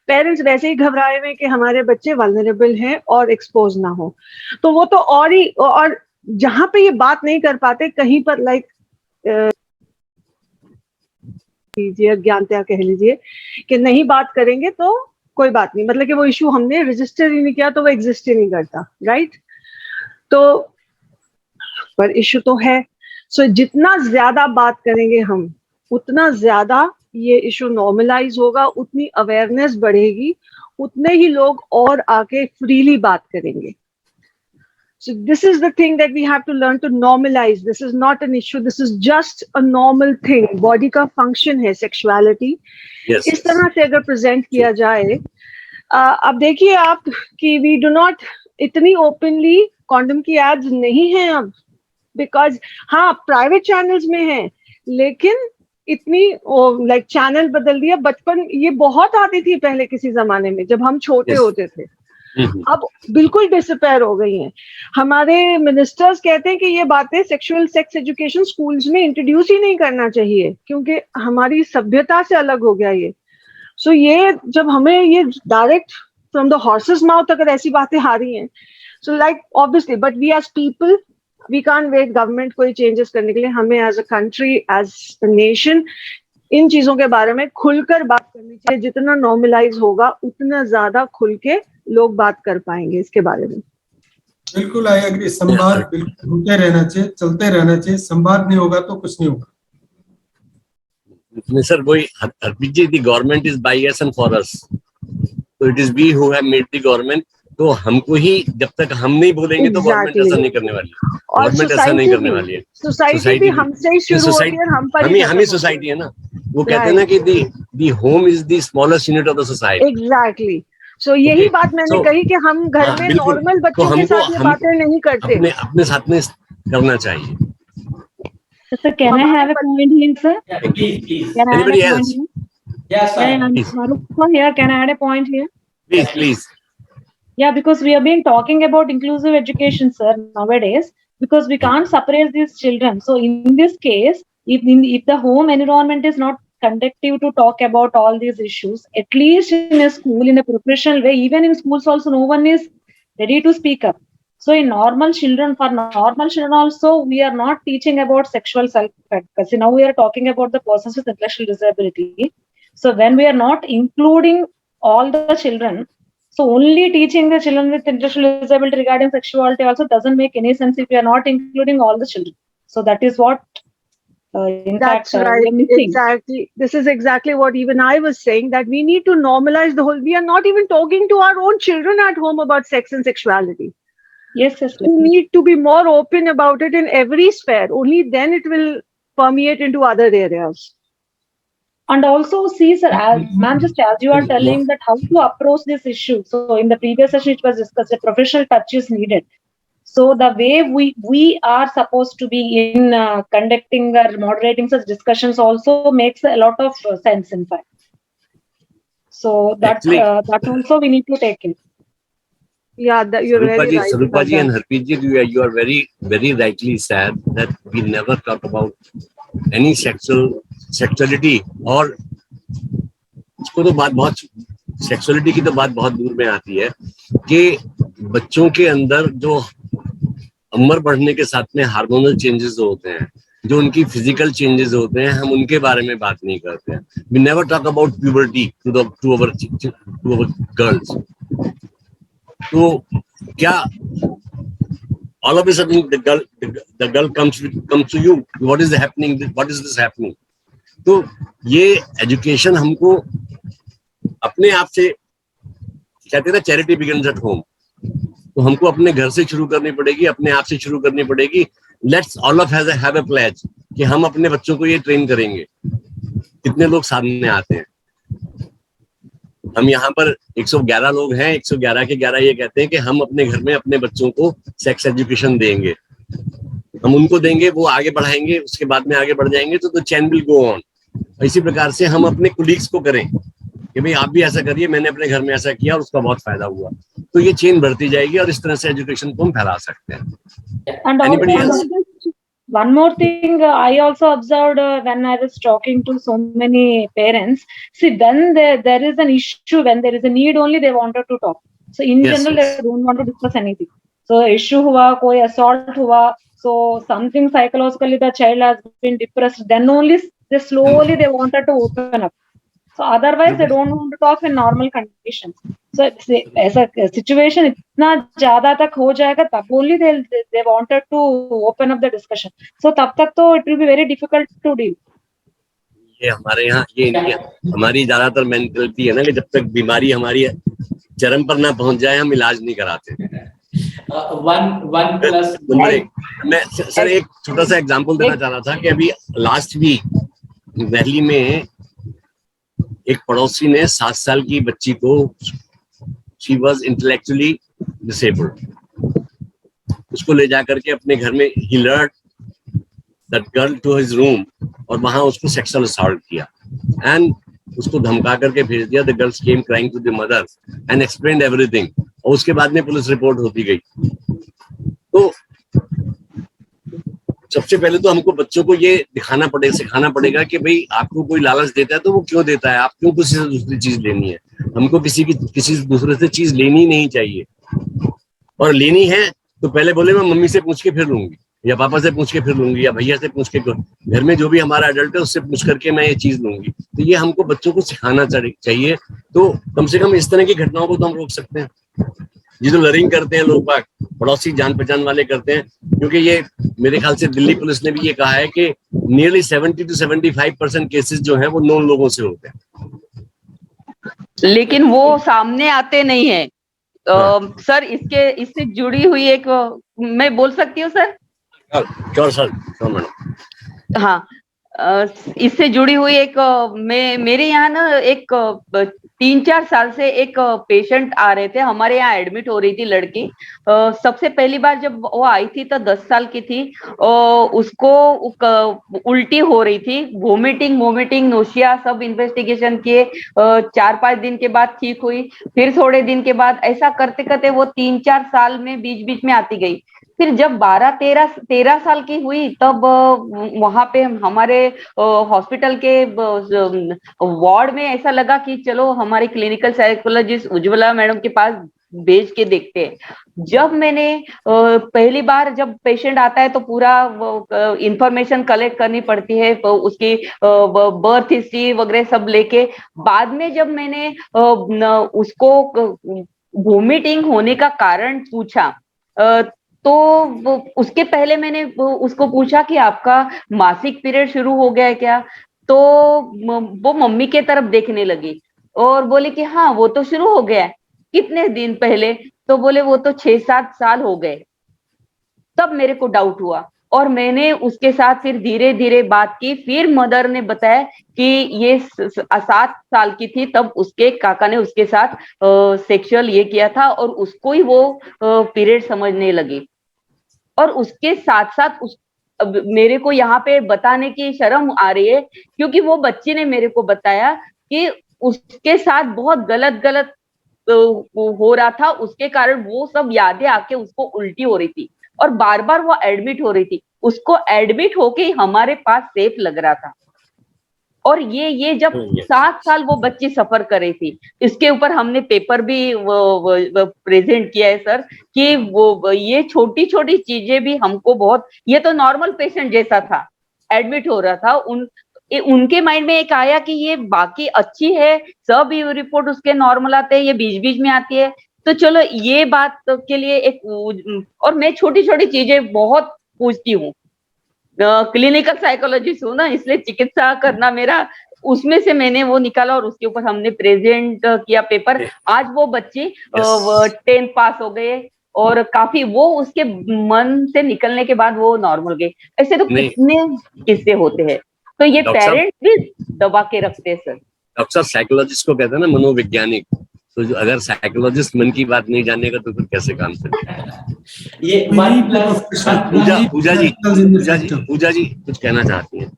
पेरेंट्स वैसे ही घबराए हुए कि हमारे बच्चे वल्नरेबल हैं और एक्सपोज ना हो। तो वो तो और जहां पे ये बात नहीं कर पाते, कहीं पर लाइक लीजिए अज्ञानता कह लीजिए कि नहीं बात करेंगे तो कोई बात नहीं, मतलब कि वो इशू हमने रजिस्टर ही नहीं किया तो वो एग्जिस्ट ही नहीं करता, राइट? तो पर इशू तो है। सो जितना ज्यादा बात करेंगे हम, उतना ज्यादा ये इशू नॉर्मलाइज होगा, उतनी अवेयरनेस बढ़ेगी, उतने ही लोग और आके फ्रीली बात करेंगे। So this is the thing that we have to learn to normalize. This is not an issue. This is just a normal thing. Body का function है sexuality. Yes, इस तरह से अगर present किया जाए, अब देखिए आप कि we do not इतनी openly condom की ads नहीं हैं अब, because हाँ private channels में हैं, लेकिन इतनी like channel बदल दिया। बचपन ये बहुत आती थी पहले किसी जमाने में जब हम छोटे होते थे, अब बिल्कुल डिसअपेयर हो गई हैं। हमारे मिनिस्टर्स कहते हैं कि ये बातें सेक्सुअल सेक्स एजुकेशन स्कूल्स में इंट्रोड्यूस ही नहीं करना चाहिए क्योंकि हमारी सभ्यता से अलग हो गया ये। सो ये जब हमें ये direct from the horse's mouth अगर ऐसी बातें आ रही हैं, so like obviously, but we as people we can't wait government कोई चेंजेस करने के लिए। हमें as a country, as a nation इन चीजों के बारे में खुलकर बात करनी चाहिए। जितना नॉर्मलाइज होगा उतना ज्यादा खुल के लोग बात कर पाएंगे इसके बारे में। बिल्कुल आई एग्री। संवाद बिल्कुल होते रहना चाहिए, चलते रहना चाहिए। संवाद नहीं होगा तो कुछ नहीं होगा। सर वही Harpreet ji, the government is by us and for us, तो it is we who have made the government. तो हमको ही, जब तक हम नहीं बोलेंगे तो गवर्नमेंट ऐसा नहीं करने वाली है, गवर्नमेंट ऐसा नहीं करने वाली है। सोसाइटी भी हमसे ही शुरू होती है, हम पर ही सोसाइटी है ना। वो कहते हैं ना कि the home is the smallest unit of the society. Exactly. So यही बात मैंने कही कि हम घर में नॉर्मल बच्चों के साथ ये बातें नहीं करते, अपने साथ में करना चाहिए। Sir, can I have a point here, sir? Yeah, please. Can I add a Anybody point else? here? Yes, sir. Here, can I add a point here? Please. Yeah, because we have been talking about inclusive education, sir, nowadays, because we can't separate these children. So in this case, if the home environment is not conducive to talk about all these issues, at least in a school, in a professional way, even in schools also, no one is ready to speak up. So in normal children also, we are not teaching about sexual self-advocacy. Now we are talking about the persons with intellectual disability. So when we are not including all the children, so only teaching the children with intellectual disability regarding sexuality also doesn't make any sense if we are not including all the children. So that is what, that's right. Exactly. This is exactly what even I was saying, that we need to normalize the whole. We are not even talking to our own children at home about sex and sexuality. Yes. We need to be more open about it in every sphere. Only then it will permeate into other areas. And also, see, sir, ma'am, just as you are telling that how to approach this issue. So in the previous session, it was discussed that professional touch is needed. So the way we are supposed to be in conducting or moderating such discussions also makes a lot of sense, in fact. So that also we need to take in. Yeah, that you're very right. Sarupa ji and Harpreet ji, you are very, very rightly said that we never talk about any sexuality, और इसको तो बात बहुत, sexuality की तो बात बहुत दूर में आती है कि बच्चों के अंदर जो उम्र बढ़ने के साथ में हार्मोनल चेंजेस होते हैं, जो उनकी फिजिकल चेंजेस होते हैं, हम उनके बारे में बात नहीं करते हैं। We never talk about puberty to our girls. तो क्या all of a sudden the girl comes to you, what is happening, what is this happening? तो ये एजुकेशन हमको अपने आप से, कहते हैं ना चैरिटी बिगिंस एट होम, तो हमको अपने घर से शुरू करनी पड़ेगी, अपने आप से शुरू करनी पड़ेगी। Let's all of have a pledge कि हम अपने बच्चों को ये ट्रेन करेंगे। कितने लोग सामने आते हैं, हम यहाँ पर 111 लोग हैं, 111 के 11 ये कहते हैं कि हम अपने घर में अपने बच्चों को सेक्स एजुकेशन देंगे, हम उनको देंगे, वो आगे बढ़ाएंगे, उसके बाद में आगे बढ़ जाएंगे, तो चैन विल गो ऑन। इसी प्रकार से हम अपने कुलीग्स को करें कि भाई आप भी ऐसा करिए, मैंने अपने घर में ऐसा किया और उसका बहुत फायदा हुआ, तो ये चेन बढ़ती जाएगी और इस तरह से एजुकेशन को हम फैला सकते हैं। Anybody else? One more thing I also observed when I was talking to so many parents. See, when there is an issue, when there is a need, only they wanted to talk. So in general, they don't want to discuss anything. So issue हुआ, कोई assault हुआ, so something psychologically the child has been depressed, then only they slowly they wanted to open up. So otherwise they don't want to talk in normal conditions. So ऐसा situation इतना ज्यादा तक हो जाएगा तब only they wanted to open up the discussion. So तब तक तो it will be very difficult to deal. ये हमारे यहाँ ये इंडिया हमारी ज्यादातर मेंटालिटी है ना कि जब तक बीमारी हमारी चरम पर ना पहुंच जाए हम इलाज नहीं कराते। मैं सर एक छोटा सा एग्जांपल देना चाह रहा था कि अभी लास्ट वीक दिल्ली में एक पड़ोसी ने 7 साल की बच्ची को, शी वॉज इंटेलेक्चुअली डिसेबल्ड, उसको ले जाकर के अपने घर में ही lured that girl to his room और वहां उसको सेक्सुअल असॉल्ट किया एंड उसको धमका करके भेज दिया। The girls came crying to the mother and explained everything और उसके बाद में पुलिस रिपोर्ट होती गई। तो सबसे पहले तो हमको बच्चों को ये सिखाना पड़ेगा कि भाई आपको कोई लालच देता है तो वो क्यों देता है, आप क्यों किसी से दूसरी चीज लेनी है। हमको किसी दूसरे से चीज लेनी नहीं चाहिए, और लेनी है तो पहले बोले मैं मम्मी से पूछ के फिर लूंगी या पापा से पूछ के फिर लूंगी या भैया से पूछ के, घर में जो भी हमारा एडल्ट है उससे पूछ करके मैं ये चीज लूंगी। तो ये हमको बच्चों को सिखाना चाहिए, तो कम से कम इस तरह की घटनाओं को तो हम रोक सकते हैं। ये जो लरिंग करते हैं लोग बाग, पड़ोसी जान पहचान वाले करते हैं, क्योंकि ये मेरे ख्याल से दिल्ली पुलिस ने भी ये कहा है कि नियरली 70 to 75% केसेस जो हैं वो नॉन लोगों से होते हैं, लेकिन वो सामने आते नहीं है। सर इससे जुड़ी हुई एक मैं बोल सकती हूँ sir? Sure sir, sure madam. हाँ, इससे जुड़ी हुई एक मेरे यहाँ ना एक 3-4 साल से एक पेशेंट आ रहे थे, हमारे यहाँ एडमिट हो रही थी लड़की। सबसे पहली बार जब वो आई थी तो 10 साल की थी, उसको उल्टी हो रही थी, वोमिटिंग नोशिया, सब इन्वेस्टिगेशन किए। 4-5 दिन के बाद ठीक हुई, फिर थोड़े दिन के बाद, ऐसा करते करते वो 3-4 साल में बीच बीच में आती गई। फिर जब 12-13 साल की हुई तब वहां पे हमारे हॉस्पिटल के वार्ड में ऐसा लगा कि चलो हमारी क्लिनिकल साइकोलॉजिस्ट उज्ज्वला मैडम के पास भेज के देखते हैं। जब मैंने पहली बार जब पेशेंट आता है तो पूरा इंफॉर्मेशन कलेक्ट करनी पड़ती है, उसकी बर्थ हिस्ट्री वगैरह सब लेके, बाद में जब मैंने उसको वोमिटिंग होने का कारण पूछा, तो उसके पहले मैंने उसको पूछा कि आपका मासिक पीरियड शुरू हो गया है क्या? तो वो मम्मी के तरफ देखने लगी और बोले कि हाँ वो तो शुरू हो गया है। कितने दिन पहले? तो बोले वो तो 6-7 साल हो गए। तब मेरे को डाउट हुआ और मैंने उसके साथ फिर धीरे धीरे बात की। फिर मदर ने बताया कि ये 7 साल की थी तब उसके काका ने उसके साथ सेक्सुअल ये किया था और उसको ही वो पीरियड समझने लगी। और उसके साथ साथ मेरे को यहाँ पे बताने की शर्म आ रही है, क्योंकि वो बच्ची ने मेरे को बताया कि उसके साथ बहुत गलत हो रहा था, उसके कारण वो सब यादें आके उसको उल्टी हो रही थी और बार बार वो एडमिट हो रही थी। उसको एडमिट होके हमारे पास सेफ लग रहा था। और ये जब 7 साल वो बच्ची सफर कर रही थी, इसके ऊपर हमने पेपर भी प्रेजेंट किया है सर, कि वो ये छोटी छोटी चीजें भी हमको बहुत, ये तो नॉर्मल पेशेंट जैसा था, एडमिट हो रहा था, उनके माइंड में एक आया कि ये बाकी अच्छी है, सब रिपोर्ट उसके नॉर्मल आते हैं, ये बीच बीच में आती है, तो चलो ये बात के लिए एक, और मैं छोटी छोटी चीजें बहुत पूछती हूँ, क्लिनिकल साइकोलॉजिस्ट हूँ ना, इसलिए चिकित्सा करना मेरा, उसमें से मैंने वो निकाला और उसके ऊपर हमने प्रेजेंट किया पेपर। आज वो बच्ची 10th पास हो गए और काफी वो उसके मन से निकलने के बाद वो नॉर्मल गए। ऐसे तो कितने किस्से होते हैं। तो ये पेरेंट्स भी दबा के रखते हैं सर। डॉक्टर साहब, साइकोलॉजिस्ट को कहते हैं ना मनोवैज्ञानिक, तो जो अगर साइकोलॉजिस्ट मन की बात नहीं जानेगा तो फिर कैसे काम करेगा? ये पूजा जी कुछ कहना चाहती हैं?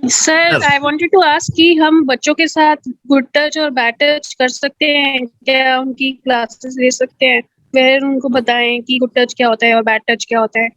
Sir, I wanted to ask कि हम बच्चों के साथ गुड टच और बैड टच कर सकते हैं क्या? उनकी क्लासेस ले सकते हैं, फिर उनको बताएं कि गुड टच क्या होता है और बैड टच क्या होता है?